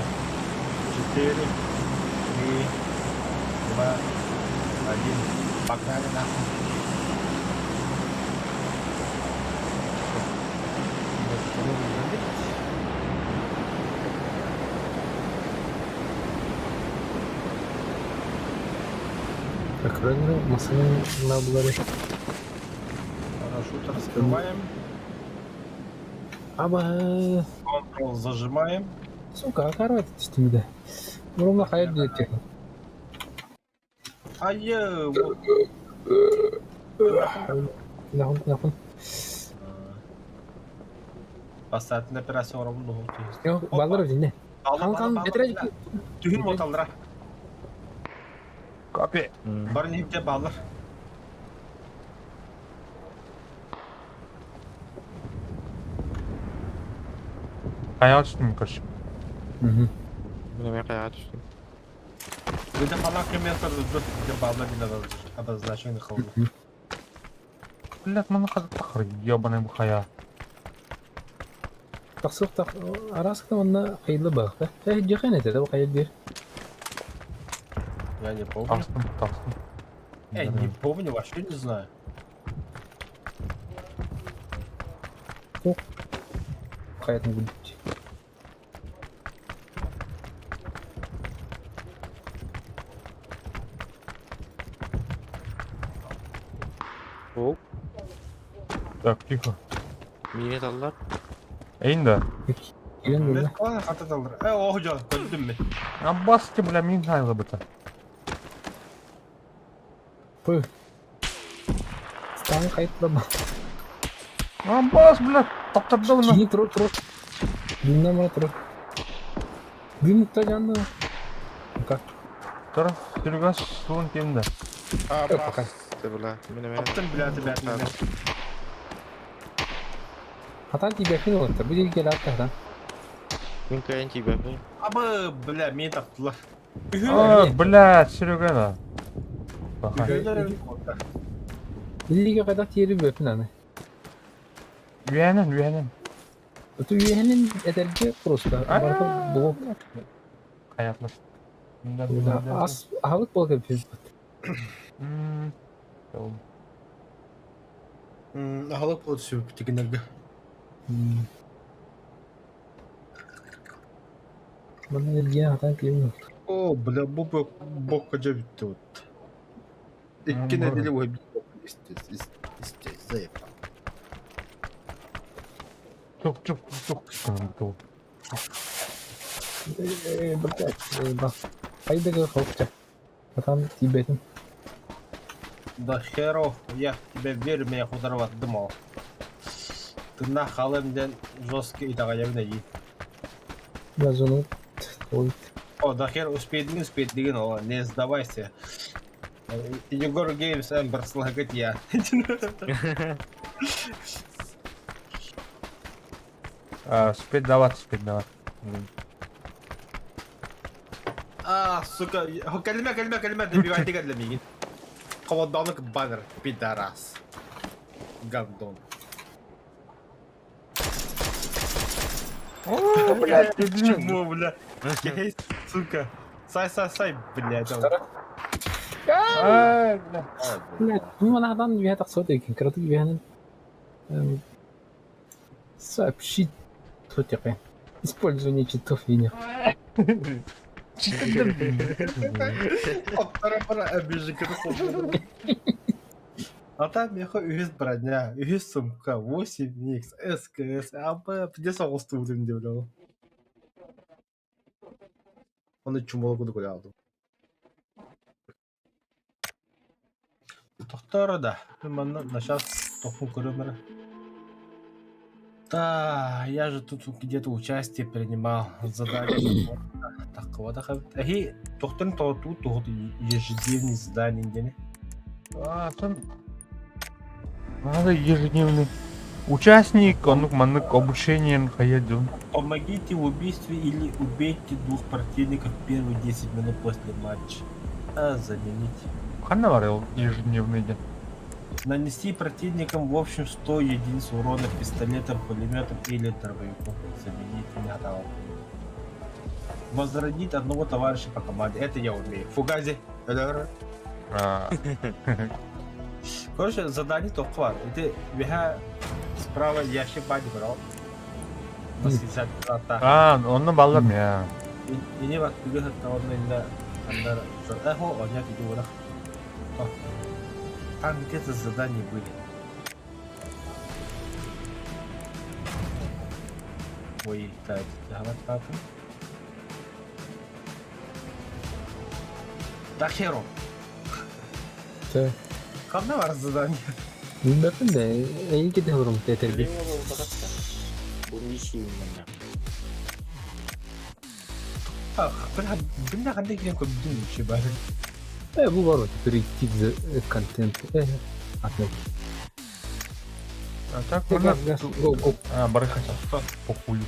4, 3, 2, 1. Погнали нахуй. Так, ранее машины на обладе. Парашют раскрываем. Аба, Ctrl зажимаем. сука, оторвать что-то. Ровно хайд делать. Hayır. Нахуй. Бастатын операция орамын да Yok, baldır dinle. Kan bitirecek. Tühün motallara. Копи. Барын hepte bağlar. Каяға түстім, короче. Неме каяға түштің? Где falan комментарий ждет, где bağlar bile обозначены қалды. Блядь, мана қазақтақыр, ебаный бұл қая. Тақсық арасықта онда қиылы бақты. Жақайын етеді, ол қайыл бер. Я не помню. Тастым. Не помню, вообще не знаю. Қаятын гүлдікте. Оу, Так, тихо. минет алдар. Эйнда. Үйен Ne burada. falan hatadır. Oh hocam, gördün mü? Аббасты, бля, мен айғы бұта. Қой. Стаңы қайытла ба. Аббас, бля, таптырды бұны. Кini тұру. Дүнна ма тұру. Дүнікта жанды. Как? Тұр, сүргас суын темді. Пока. Ты, бля, минеме. Attım bile ben. Хатан тебе хин олар. Бұл жерге келіп атқан. Мен кайын тебе. Ama bile beni taktılar. А, бля, сүрге да. Баха. Бұл жерге қайдақ тері бөпін аны. Үйәнін. Өті үйенін әдерге құрысты. Барғы бұл. Қаятлас. Ас ағылық бол кәп фез бұд. Ahalık oldu sübüp tikinlerge. Bana елген хатан келім yok. O bile bu bokkaca bitti o. İki nedeni o bir zayıf. Çok. Bak. Haydi korkacak. Хатан тибетин. Да херов, я тебе верю, меня хуторова думал. Ты на халемден жесткий и такая явно yi. Я зону. Ой. О, да хер успеет деген, о, не сдавайся. Егор Геймс Эмбер слагать я. Спеть давать. Сука, кәлмә, добивайте кәлмә. Каваданlık баннер, пидорас. Гандон. Блядь, Чмо, бля. Есть, сука. Сай, блядь. Ну, она хатан виха тақсот екен. Кратық виханын. Сообщить. Тут яқен. Использование читов винер. Оттара обижика. А там меха үхіз броня, үхіз сумка, 8х, СКС, абы, где соғысты өтім деп ойлау. Оны чумалы күді көре алдым. Тоқтары да, мен на сейчас тоқын көремірі. Да, я же тут где-то участие принимал, задание. Такого да хабит. Ахи, тоқтарын тоғыту ежедневный задание дені. Там надо ежедневный участник, он маннык обучением ходил. Помогите в убийстве или убейте 2 противников первые 10 минут после матча. Заменить. Ханна варил ежедневный день. Нанести противникам в общем 100 единиц урона пистолетом, пулеметом или дробовиком. Заменить меня там. Возродить одного товарища по команде. Это я умею. Фугази. Короче, задание только var. Это веха справа ящик бади брал. На 60 градуса. Onu ballarım ya. Ini bak juga tahun ini anda oh ya gitu udah. Oh, там где-то задания были. Ой, так, давай папа. Да хером. Şey, Kanna var zaten. bilmiyorum da iyi gidiyorum yeter bir. Bilmiyorum bu kadar da. Bu bir şey bilmem. Ah, ben de kan da gidiyor bütün bir şey bari. Bu var o bir iki content. Atmak. А так Gel можно... gel go go. А, барахатство. Похуй.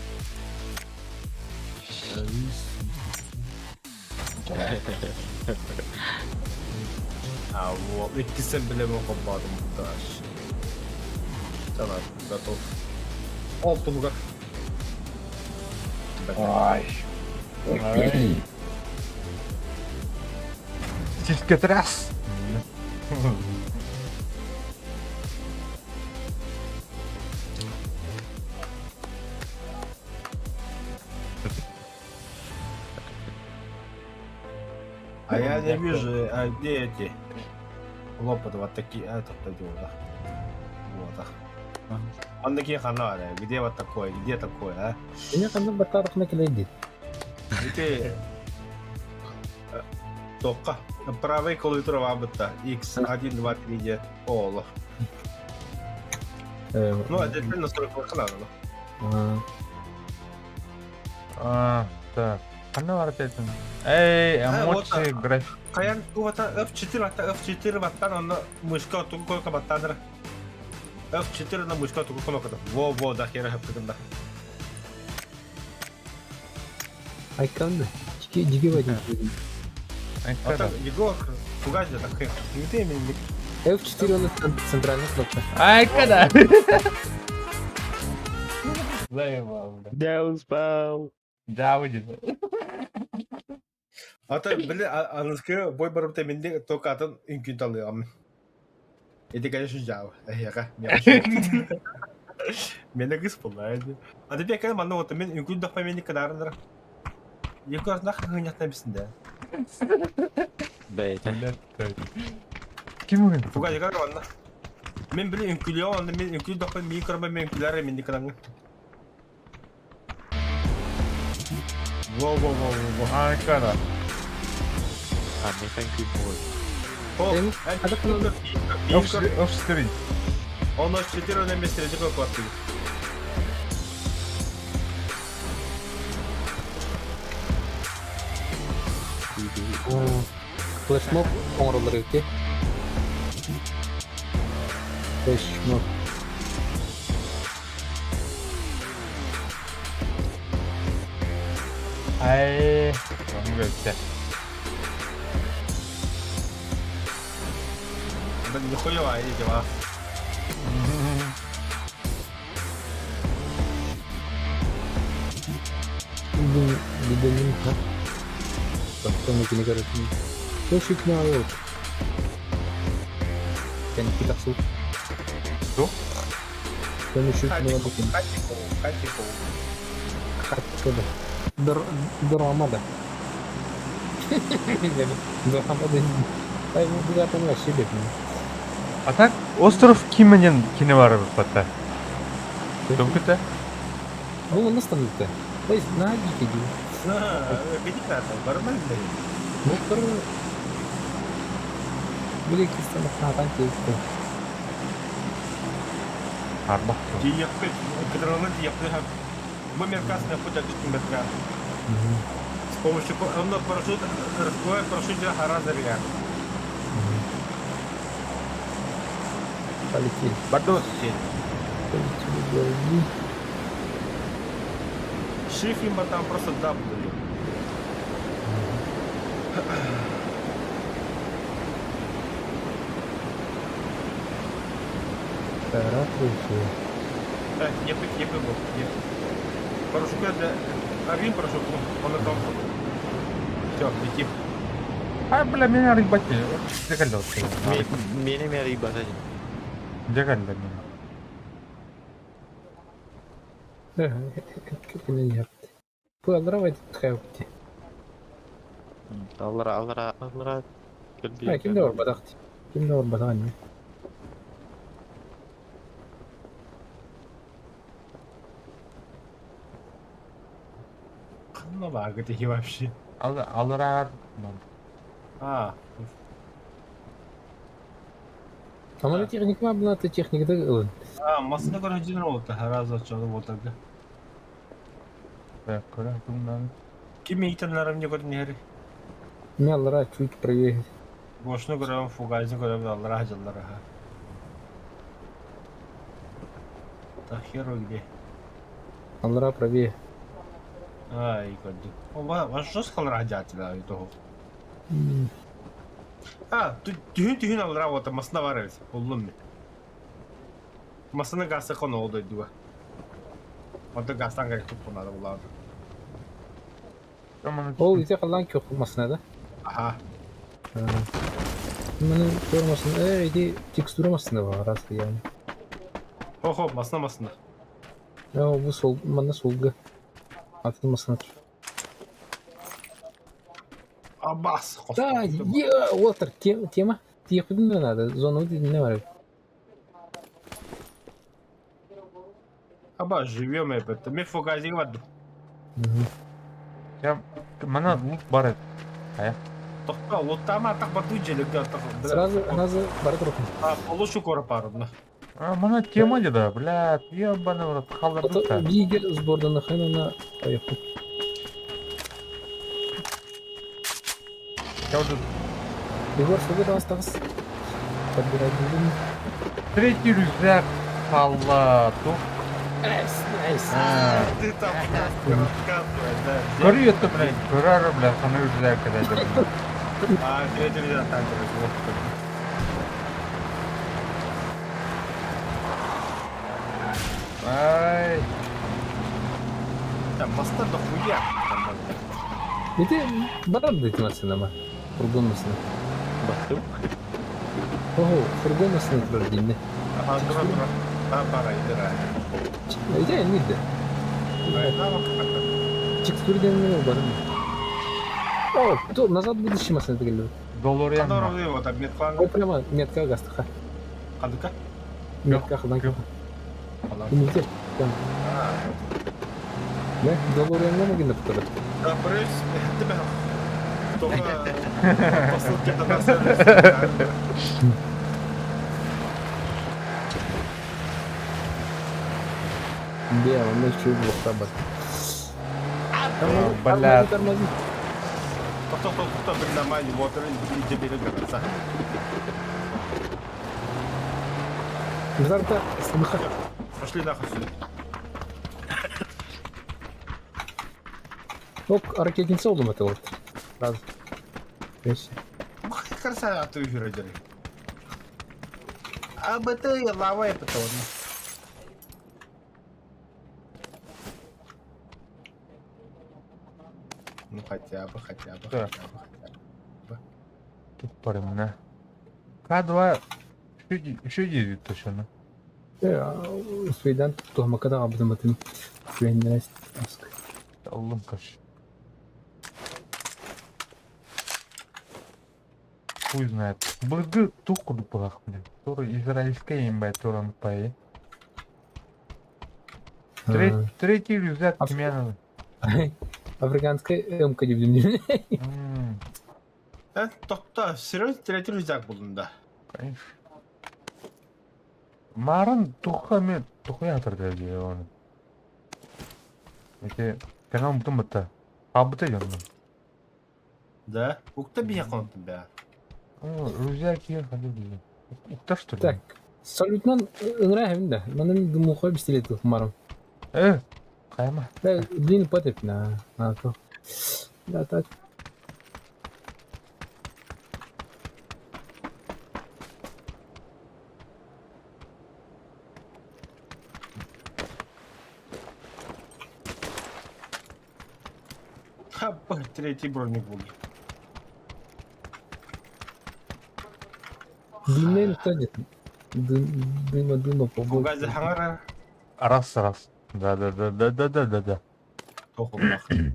А, вот, ikisi bile mi kopmadım bu taş. Tamam, готов. Oldu bu. Ай. Сиська тряс. А я не вижу, а где эти лопаты вот такие, это да. Вот. Он такие каналы, где вот такое, где такое, а? Ini kan bertaruh nak edit. Эти только правый клавиатура вабыта X1, 2, 3, где Ола. Ну, это теперь настройка канала. Так. Канал опять. Эй, вот эмоции, так. график. Каян, вот F4 ваттан, он мышка только ваттан. F4 на мышка только колоката. Во, да, хера хэппиганда. Aykan da. Jigi wajib. А так, Егор, пугать так хэр. Не ты именно. F4 у нас центральная кнопка. Ай, когда? Заебал, бля. Down spell. Да, выйдет. А так, блин, английский бой барым теминде только атын инкин талыгам. Это, конечно, жау. Яга, меня исполняет. А ты как манно вот мен инкин дахпай мени кадарындыр. Егор нахрен гынятна бисинде. Бейте. Ким öyle? Пугать егор ванна. Мен блин инкилио, он мен инкин дахпай ми кырма мен инкиларе мени кадан. Во. Ай, когда? А, не thank you boy. О, ada kan F4. Он наш 4 на месте такой квартиры. flash mob oraları ki. Flash mob. Ай, он говорит. Да нихуя, идите, ва. Gidelim ha. Bak sonrakini görürsün. Flash ikna yok. Kan kita su. Что? Flash ikna yok. Катику. Hatta da. Drama da. Drama da. Ay bu zaten var şey bekliyorum. А так, остров Кименен киновары пата. Только-то? Bu nasıl tanıdı? Hayır, ne gidiyor? Где это? Нормально. Bu kır... Bir iki sene falan geçti. Арбах. Диехать, кадроны диехать. Мы меркасные путь от метка. С помощью парашют, раскроет парашют для харазария. Полетели. Бардос. Полетели головни. Шифима там просто даб дали. Тарат вышел. Не прыгал. Парашют для... Один парашют, он на том. Все, летим. Ай, бля, меня рыбаки. Закалил. Benim yer iyi bakacağım. Закалил меня. Как они yaptı? Bu adamlar tıkayıptı. Allara. Ha kimde var badaktı? Kimde var badak anne? Ну да, где вообще? Алрар. А. Ama техник ма бuna ты техникада ылын. Масына көрө жинер болот, раз очолуп отурду. Так, көрә, думнан. Ким итенлерим не көрүнөр. Мен аллара чуть правее. Бошну көрөм, фугазны көрөм, аллар ажаллар. Тахеру где? Аллара правее. Ай, көрдүк. Ова, что сказал радиатора этого? Түхүн аллар вот масына бар эс. Болдум мен. Масына гасы коно олдой дуга. Онда гастан керек туп конады булар. Таман. Ол ите калган көк кылмасына да. Аха. Менин көрмөсүн, иди текстура масына бар, раз я. Хо, масына. Bu sol, bana solga. Atılmasına. Абас. Да, Уолтер, тема. Тихо не надо, зону не надо. Абас, живем это. Мен фугази ваду. Я мана лут бар еді. Ая. Тохта, лоттама так баду желега так. Сразу бара тұрып. Полушу кора парадна. Мана тема деді, блядь, ебаный в рот, қалдырдық. Бигер сборда на хэнона поехал. Я уже Егор, что вы осталось? Подбирать будем. третий рюкзак қалла, тух. Найс. Ты там рассказывай, да. Көрі етті, блядь, көрәрі, блядь, қаны рюкзак кәдәді. Третий так Ай, там моста дохуя. Это баран дать машина, фургон машина. Баттым. Ого, фургон машина твердильный. Ага, дура. Пара, идера. Я не видно. Текстурден не баран. О, то назад будущий машина тегелер. доллар Кадор янма. его так метфан. О, прямо метка гастаха. Кадыка? Метка хадан каха. Алам. Имите. Там. Да, доллар янма могин напутала. Да, брысь, тебя. Только посылки это на сервис. Да, он еще и блок табак. Блядь. Тормози. Кто блин, нормальный мотор и тебе говорится. Зарта, слыха. Пошли нахуй сюда. Ок, ракетница олдум это вот. Раз. Пеш. Красава, а ты эфир дери. А бы ты лавай потом. Ну хотя бы. Да. Тут парим, на. К2 еще ездит точно. Свейдан тухмакада абдым атым. Френнест. Аллам каш. Хуй знает. Быргы туку дупалах, блин. Который израильская имба, который он пае. Третий рюкзак тимяновый. Африканская эмка дивдим. Тохта, серьезно, третий рюкзак был, да. Конечно. Марын тухами тухуятыр деді оны. Эти канал бутым бытта. Абыта жонды. Да? Укта бия контын бия. Рюкзак ехали дейді. Укта что ли? Так. Салютнан ыңра хевинда. Манын дымухой бистелет марам. Қайма. Да, длинный потеп на то. Да, так. Хапа, третий броник был. Длинный ходит. Дыма побольше. Фугази хангара. Раз. Да. Тоху нахуй.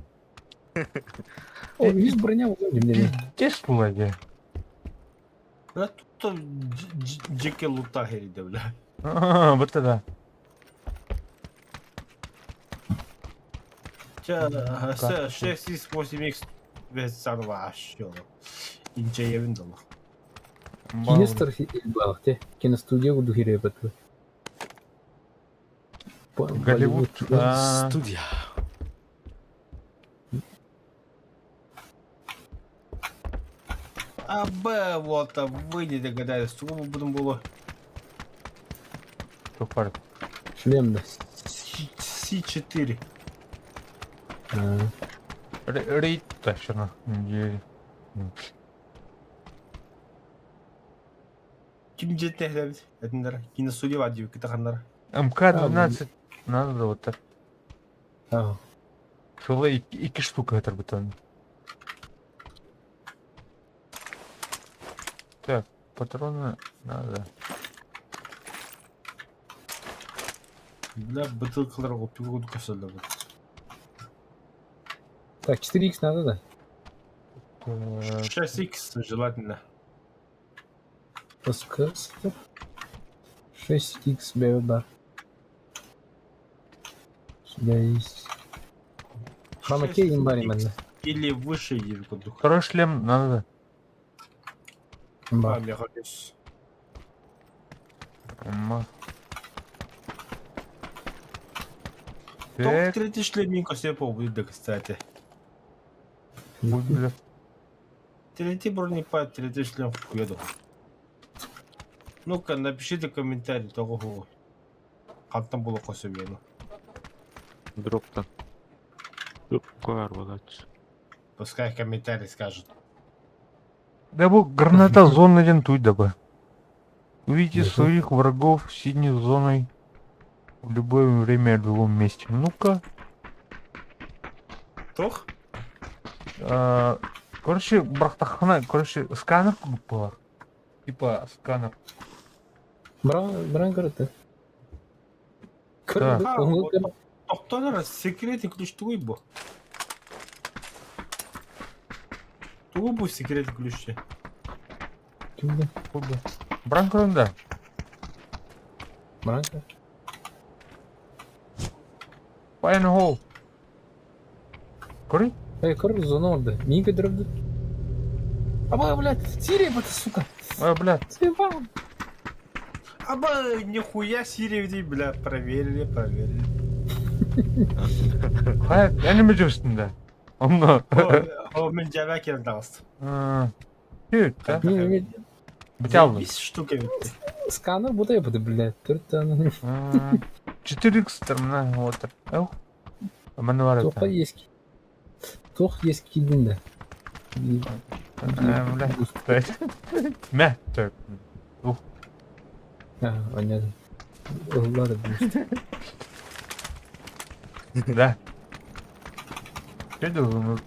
О, есть броня уже. Тес булаге. Да тут джеки лута хериде, бля. Бытта да. Ча, 668X вес санва ашё. Инче евин дала. Кинестер бағыте. Киностудия күді хиребет. Голливуд. Студия. А Б, вот, а вы не догадались, что мы будем было Тупар. Шлемді. С4. Рейд тащено. Kim жетті әдеміз? Әдімдер, киностудия var diyor, кітахандар. МК-12 надо вот так. Ага. Шулы 2 штука это бутон. Так, патроны надо. Бля, бутылкалар ғой, пиводу көсілді бұл. Так, 4х надо да? 6х желательно. СКС. 6х бәуі бар. Сюда есть. Хромаке им бар именно. Или выше ел кудук. Второй шлем надо. А, Бар. мегалюс. Только Так, третий шлеминка себе будет, кстати. будь, бля. Третий бронепад, третий шлем в хуеду. Ну-ка, напишите комментарий того, как там было косумено. Дропта. Дроп кояр болать. Пускай комментарий скажут. Да был граната зон один дабы. Увидите Мгм. своих врагов синей зоной в любое время и в любом месте. Ну-ка. Тох? Короче, брахтахана, короче, сканер был. Типа сканер. Бран көрді. Да. Көрді. Тоқталар, секретный ключ твой был. Твой был секретный ключ. Кімді? Бран көрінді. Бран көрді. Fire hole. Көрі? Көрді, зона орды. Неге кідірді? Аба, блядь, Сирия бата, сука. Блядь. Сыпам. Аба, нихуя Сирия, бля, проверили. Hayır, yani mi üstünde? Onu. О, мен жаба келді ағысты. Түйт, да? Не, Біте алдым. 5 штука бітті. сканер бұдай бұды, блядь. 4 таны. 4x мына отыр. Ау. Мені бар Тоққа еді. ескі. Тоқ ескі келдіңді. Блядь. Мә, тök. Понятно. Ладно, блядь. Да. Что это?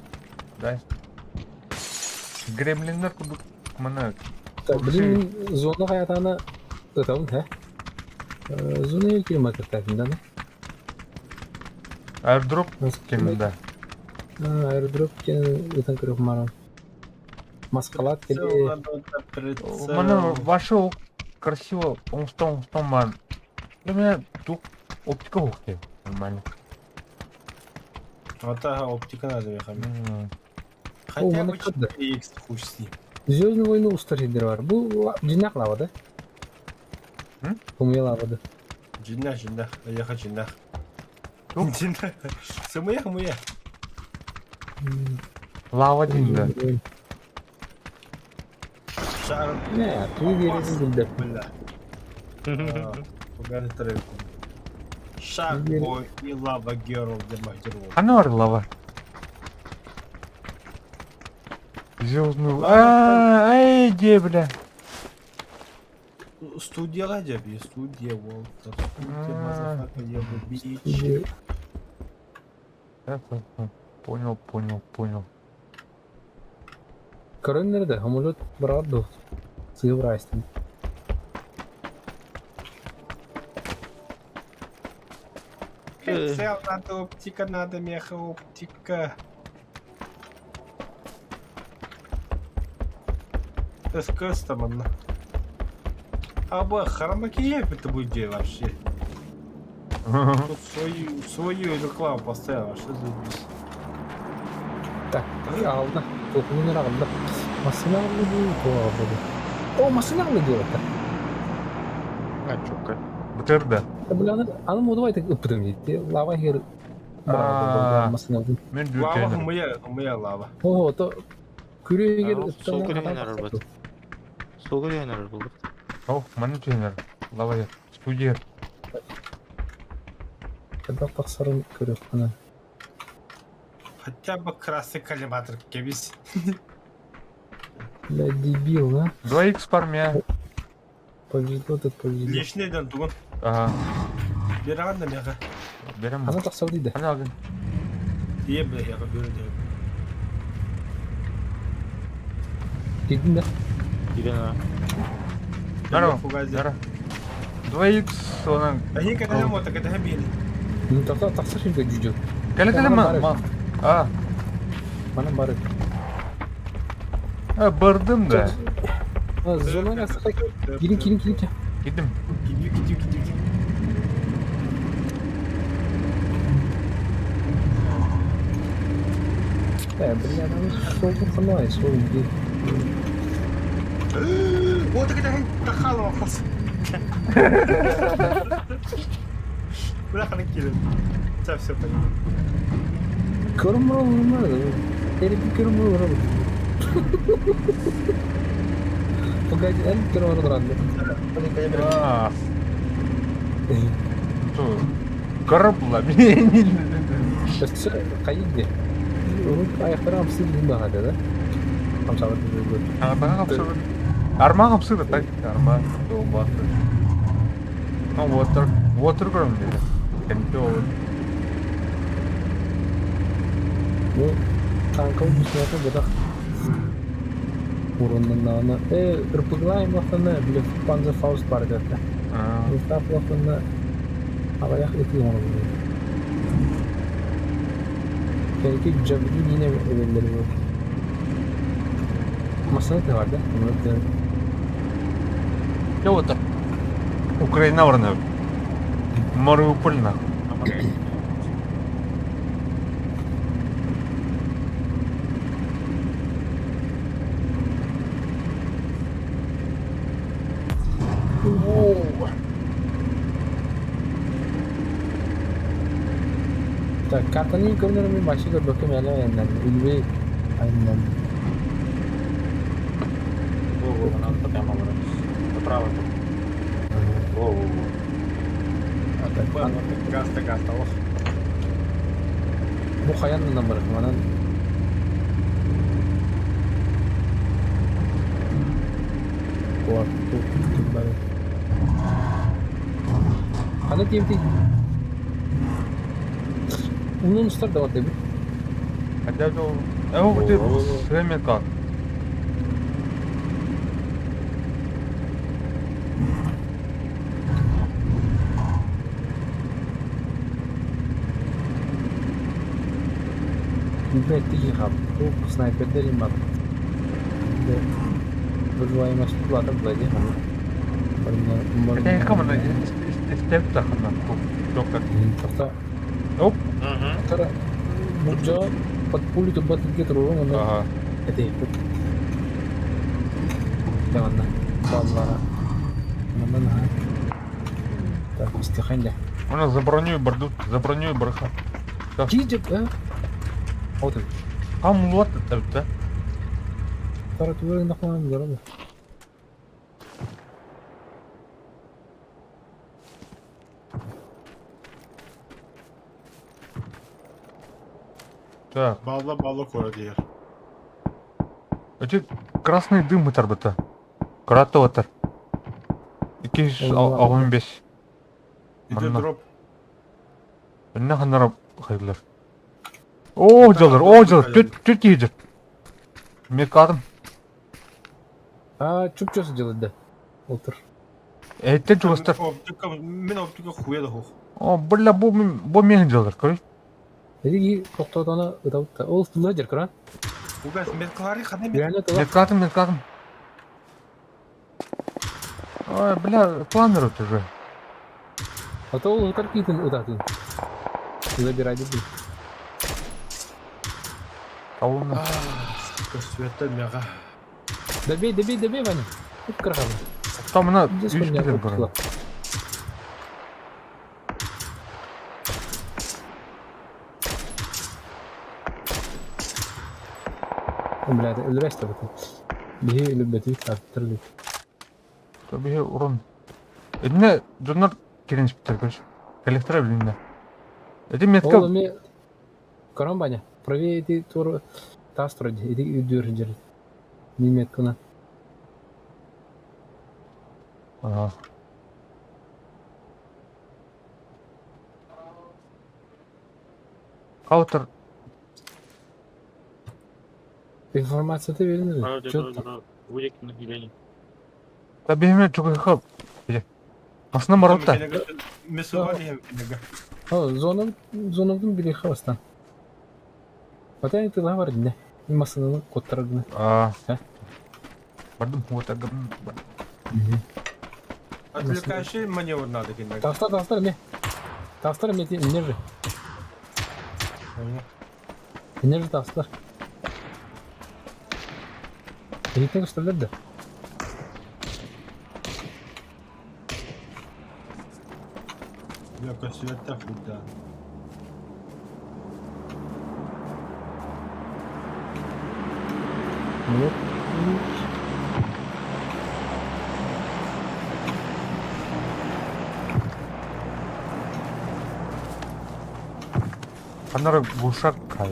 Да. Гремлинler кудuk mana. Блин, зона hayatına ötavun he. Zona ilk market tarafından. Airdrop kendinde. Airdrop öten kırık mara. Маскалат или Mana вошел красиво, он ман. Для меня тут оптика ухти. Нормально. Ата оптика надо ехать. О, Хотя мана бы кадда. 4х хуй с ним. Звездный войну устаридер var. Bu cinnak lavada. Hı? Kumya lavada. Джиннах, я хочу джиннах. Ну? Джиннах. Самуя. Lava dinde. Шарм. Ne? Tuğ veresin güldü. Бля. Поганы трек. Шарбой и лава герл демонтировал. Hani var lava? Звездную... Ай, где, бля? Студия Ладяби, студия Волтер. Студия Мазафака, Ева Бич. Понял. Karın nerede? Hamulot brado. Sığır açtım. Прицел надо, оптика надо, меха оптика. СКС там одна. Аба, хромакеев это будет делать вообще. Тут свою рекламу поставил, что за бис. Tak. Aldı. Topunun aldı. Masını aldı bu. Bu aldı. О, машина мı diyor? Чукка. Бітірді. Аны моду айтып ыппытым дейді. Лава хер Aa. машинадан. Мен Лава дүйттейнер. хумая лава. О, то күрегер Сол көреген арар бат. Сол көреген арар болды. О, мен дүйттейнер. Лавайер. Студия. Когда тахсарын көрөк кана. Хотя бы красный коллиматор кебис. Бля, дебил, а? 2х бар мен. Повезло так повезло. Лишнейден тугун. Ага. Бераған да мега. Берем. Аны тахсар дейді. Ана алгын. Ие бля, яга берді. Дедің да? Ирен ана. Нара. Фугази. Нара. 2х оның. Ахин кадахан мота кадахан били. Ну тахсар şimdi жүжі. Келе ма? А, Бана бары. бардым да. Зона сақай. Келin. Гидим. Gidiyor. Блин, adamı soldu falan. Soldu. Вот кадахан тахал вахас. Бля хана килин. Все понятно. Kırmızı olmadı. Herif kırmızı olmadı. Pagkain el kırmızı olmadı. А. Что? Карапла. Мен. Terus kayıp. Onun ayakları hamsi bizim bahada da. Hamsi var bizim. Артаға қапсыр. Арма қапсыр так. Арма. Тоғбасы. Water көрім дейді. Кәнте ол. Bu kanka bir şey yapıyor da. Burundan ana. Irpıglayım vaktinde bile Panzerfaust var zaten. Mustafa vaktinde havaya etiyor onu. Belki cabili yine evleri var. Masada da vardı. Onu da Я вот так. Украина варна. Мариуполь на. Так, картаны көрүнөрүм башыга бөкөм эле энен. Үлбей айынан. Во, надо прямо выбрать. Направо. Во. Гаста. Ох. Bu хаяндан бар. Манан вот тут бар. Аны кемти. Унун стар да вот эби. Хотя бы... вот это время как. Билбей тиги хап. Bu снайпердер бак. Буржуай маш платып байди. Хотя я камера степ тахана. Доктор. Тоқта. Оп. Тара. Мужа под пули то бат где турун ана. Ага. Это тут. Даванна. Баллара. Мана. Так, истиханда. Она за броней бордут. За броней браха. Киджек, а? Вот это. Кам лот это да? Тара туверин нахуй зарабы. Так. Балла кора дiyar. Эти красный дым это быта. Кратоватар. 265. Иде Манна. дроп. Энне ханарап хайрлар. О, жалар. Түт кийдер. Мен кадым. А, чупчасы делать да. Отыр. Эттен жугастар. Мен оптика хуя да хух. О, бля, бу мен жалар, көрөй. Эдиги тоқтатана ыдавытта. Ол стулда жер кра. Угас мен клари хана мен. Реально тала. Мен кадым. Ой, бля, планер уже. А то ол ытар кийтин ыдатын. Забирай деди. Ауына. Сука, светта мега. Добей, Ваня. Кырган. Там мына Здесь 3 у меня билет вот бар. Блядь, өлбәс тә бит. Бие өлеп бит, арттырды. Tabii urun. Edine bunlar kirinç bitir koş. Коллектора блин. Эти метка Ол эме Карамбаня. Правее эти тур тастроди, эти үдүр жер. Неметкана. Ага. Каутер Информацияты берилди. Чөт. tabii hemen çok yakın. Aslında maralta. Месуга дигән кенәгә. О, зонадан били хавастан. Потом ты лавар не. Масаны коттыргына. Бардым вот так. Отвлекающий маневр надо кенәгә. Тастар не. Тастар не нервы. Нервы тастар. Ритег стреляет. Я косвета фуда. Вот. Анары бушак кай.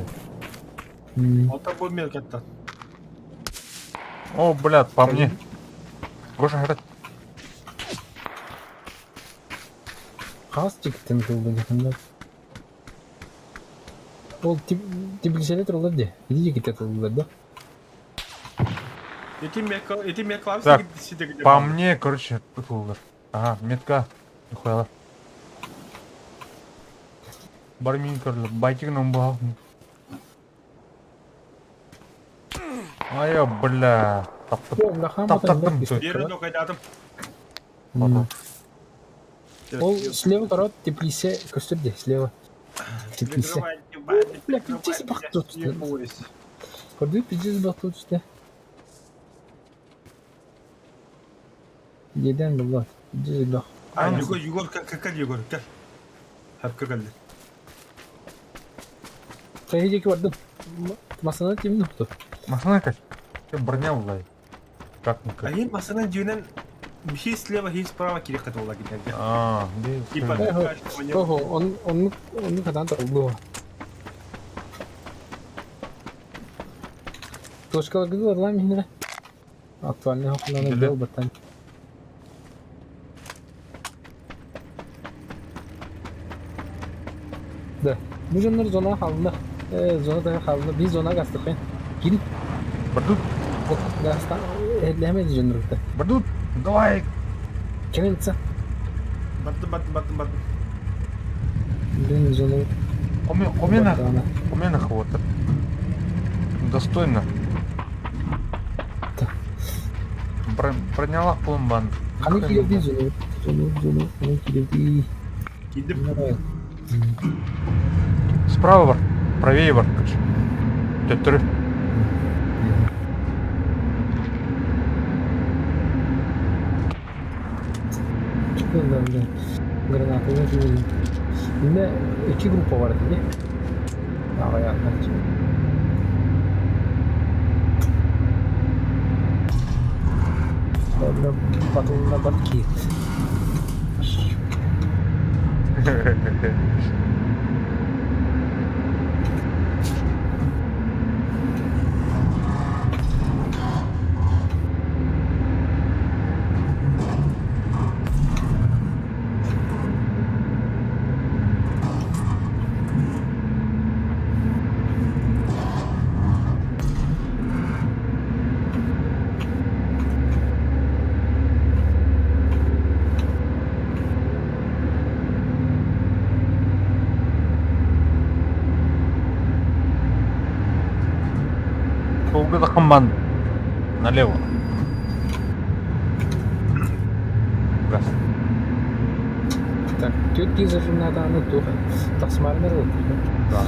Алта бу мелкетта. О, блядь, по мне. Гоша говорит, Хас тиктен кылды дегенде. Ол тиблишеле турулар де. Иди китет турулар да. Эти мелка так, по мне, короче, пыхулдар. Ага, метка. Нихуя. Бармин кырлы, байтик нам бал. Ай, бля. Таптым. Бері нокайдадым. Ол слева корот теплисе көстөрдү, слева. Теплисе. Бля, пиздец бак тут. Көрдү, пиздец бак тут işte. Еден булат. Пиздец бак. Югор, как Югор, как? Хапка geldi. Кайдеки бардым. Масана темно тут. Машина кач. Броня улай. Как-никак. Айын масанын жөнен хи слева, хи справа керек ката ола кенәгә. Типа, Ого, он кадан турулду. Точкалар гыдылар ла миңне. Актуальный хокукларны бел баттан. Да. Bu jönler zona kaldı. Zona da kaldı. Biz zona gastık ben. Gidin. Бардут, Gastan. Hemen jönler burada. Бардут, давай. Келin sen. Баттым. Блин, зона. Умена хватит. Достойно. Проняла пломбан. Hani kilidi zona. Zona. Hani kilidi. Кидим. Справа бар, правее бар, короче. Төттүрү. Çıkıyorlar da. Granatayı atıyor. Yine iki grup var dedi. Havaya atmak için. Sonra patronuna bak ki. Полгода команд. Налево. Газ. Так, тетки зажимнаданы туха. Тасмарнер вот. Да.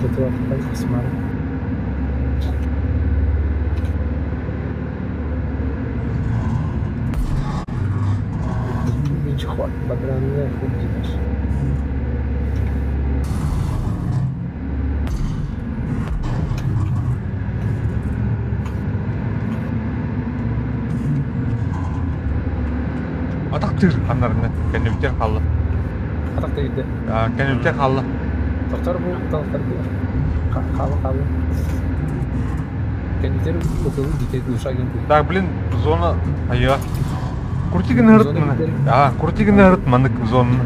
Тут вот тасмар. Чехот, багряный худинаш. Атактыр анарны. Кенептер халлы. Атак дейді. Кенептер халлы. Тоқтар бұл талықтар бұл. Қалы. Кәнетер ұтылы детеді ұша кенті. Так, блин, зона ая. Куртиген ырыт мына. Куртиген ырыт мандык зонаны.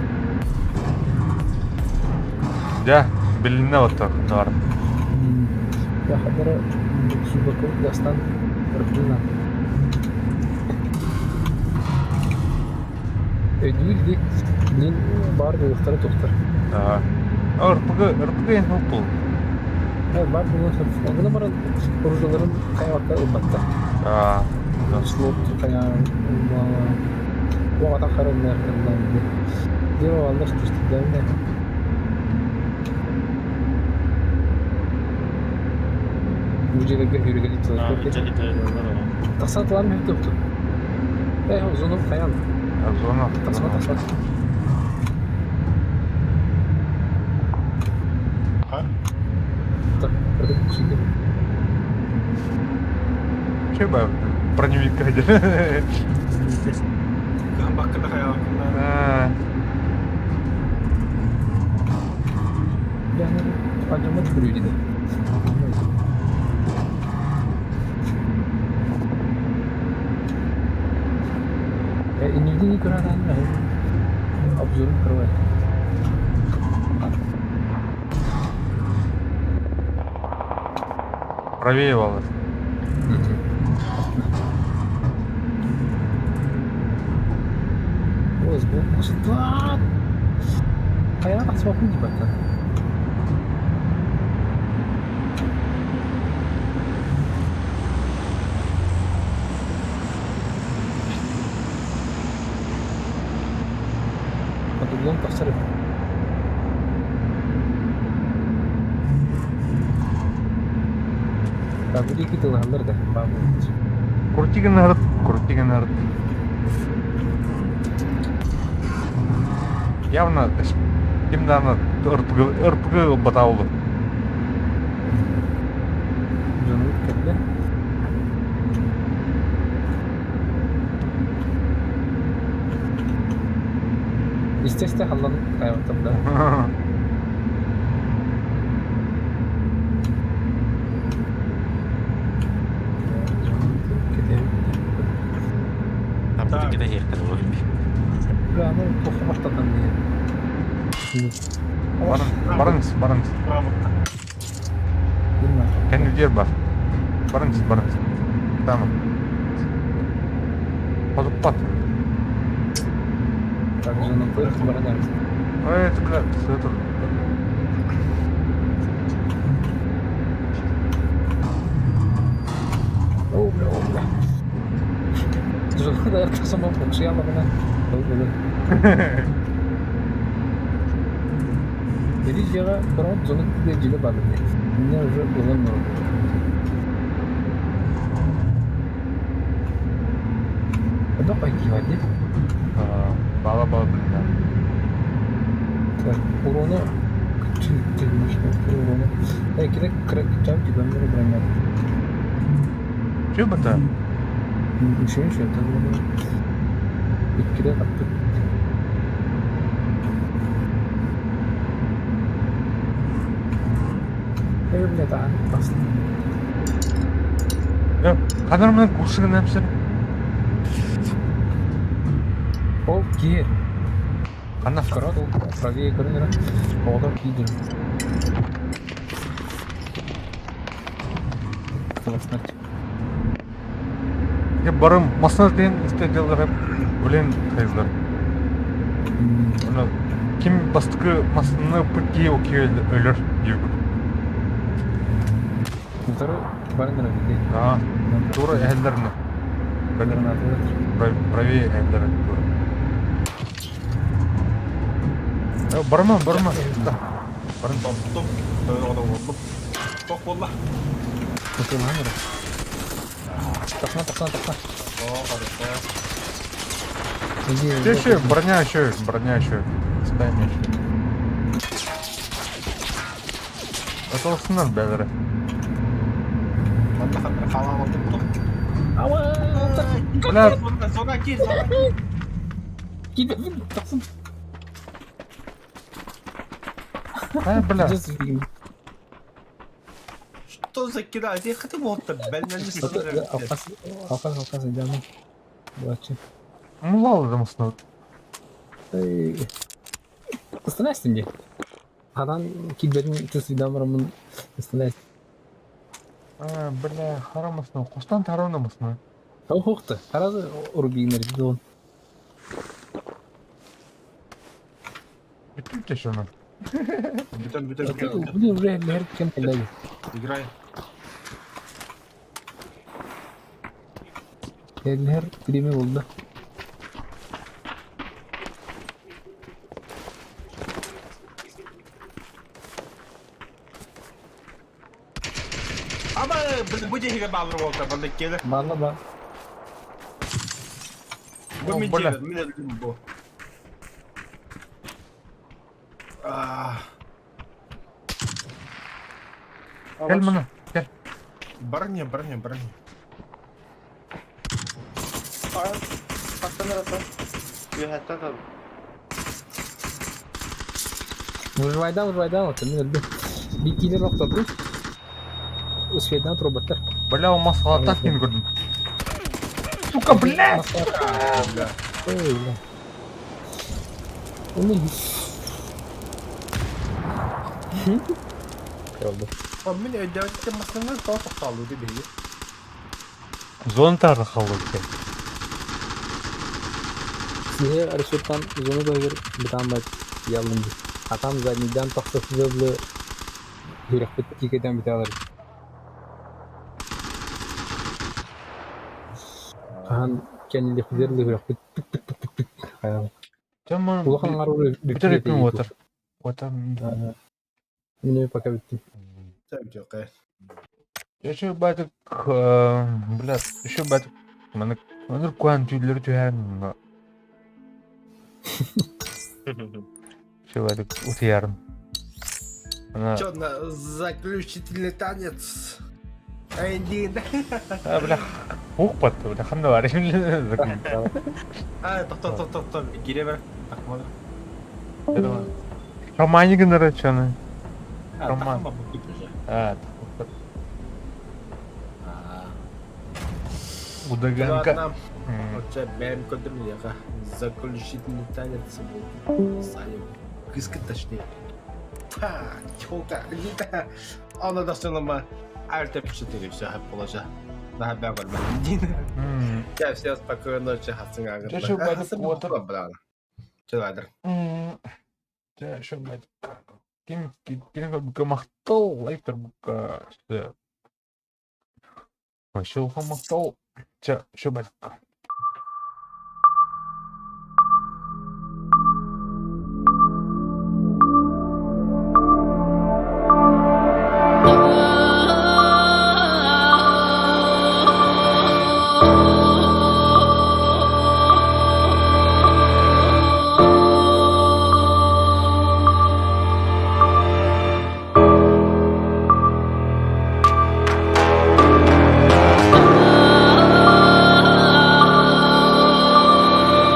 Ja, билине отыр, нар. Я хабара субаков дастан рыбдына. Өйдейді, мен бар болықтары тоқтар. Ырпығы ең бұл. Бар болықтар. Оңғына бара ұржыларын қайваққа ұлбатта. Слот қаян, оғата қарын нәрдерден. Дева аллах түстікдеріне. Mücadele yürüyeli çalışıyor. Tasarlanan bir yoktu. Uzunum kayan. Zona. Tasma. Ha? Так, это кусики. Şey var, bronevik kaydı. Bakırda kayağı. Yani acıma çıkıyor gidi. İnildiğini gören anne. Abzurun kırıyor. Правее валы. Ой, сбоку сюда. А я так смогу не бата. Подуглом тахсарып. Так, bude kita lahir dah, bagus. Kurtigen ырыт. Явно kimden ырпығы батаулы. Canım kelle. İsteste hallan hayatım da. Там буде гірка доволі. Ya ama tofu başladan diye. Barınız. Bravo. Bilmem. Kendi yer var. Barınız. Tamam. Hazır pat. Так, canım koyup bana gelsin. Evet, sığdır. Обля. Жена да я само покшияла бana. Böyle. Jadi dia orang zonun dia juga banget. Ini уже ulang nol. Ada apa lagi wajib? Bağla bilmem. Так, урона kecil macam урона. Kira keren jam juga mereka berani. Что это? Şey tabii. İkide kaptık. Evimde daha aslında. Ya, kadınımın kurşunun hepsini. O giyer. Anna. Karat o. Правее görünür. Oğlan giyer. Классно. Ya barım masal diyen istediyorlar hep ölen kızlar. Onu kim bastıkı masını pıtkiye okuyor ölür diyor. Bunları bana ne dedi? Doğru ehellerini. Bunların adı Правее ehellerini. Ya barma. Barın. Top. Top valla. Betul mana? Takna. Oh, harusnya. Еще, броня еще. Стай мне еще. Атылсынlar бәлірі. Анда хатыр халал отуптук. Блядь. Зона кел. Гиде, тақсын. Бля. Что за кида? Ты хотел вот бәлмәлі Алқасы, жаным. Бұлатшы. Мулал жұмысына. Останайся мне. Хадан кидберин тысвидан барамын. Останайся. Бля, харамысына. Қостан тарамысына. Тау хоқты. Харазы ұрубейінер жидуын. Бітті шуны. Бүтін. Бұл уже ләр кем кәлдәгі. Играй. Ләр кілеме болды. Ama bu cehiga bağlı olsa bana gelir. Bağla bağ. Bu min Bula. gelir. Min bu. Gel bana. Gel. Броня. Вырвайдан, вот, мен өлді. Bir killer bak tabi. Şeyden robotlar. Бля, он масқала так мен көрдім. Сука, бля! Öyle. O ne? Oldu. Min ödevde masanın daha toxtalıydı biri. Зона тағы қалды екен. Size arışırken zonu da bir tane yalındı. Atam zaniden taksasızlığı hürriyet tiketen bir tane. Kaan kendini hüzerli hürriyet tık. Tamam. Ulağın arı Bitir etmem otur. Otur. Mine пока bitti. Tabii yok. Еще бәдік, блядь, еще бәдік. Маныр куан түйілері түйән. Еще бәдік, ұты ярым. Чё на заключительный танец? Эндин. Бля, хуқ бәтті, бля, қанда бар. Тоқтар. Гире бер. Такмады. Романи гыныры чаны. Роман. Такма bu gibi же. Удаганка. Вообще, ben kodum ya. Заключительный танец был. Саня. Кыскы точнее. Çok da. Ona da sonra Альта пишет все hep olacak. Daha ben görmedim. Ya все спокойно ночи хасың агыр. Чё бәдік отыр. Чыладыр. Еще бәдік. Кем мақтал, лайптер бұқа. Вообще ұға мақтал. Еще бәдік.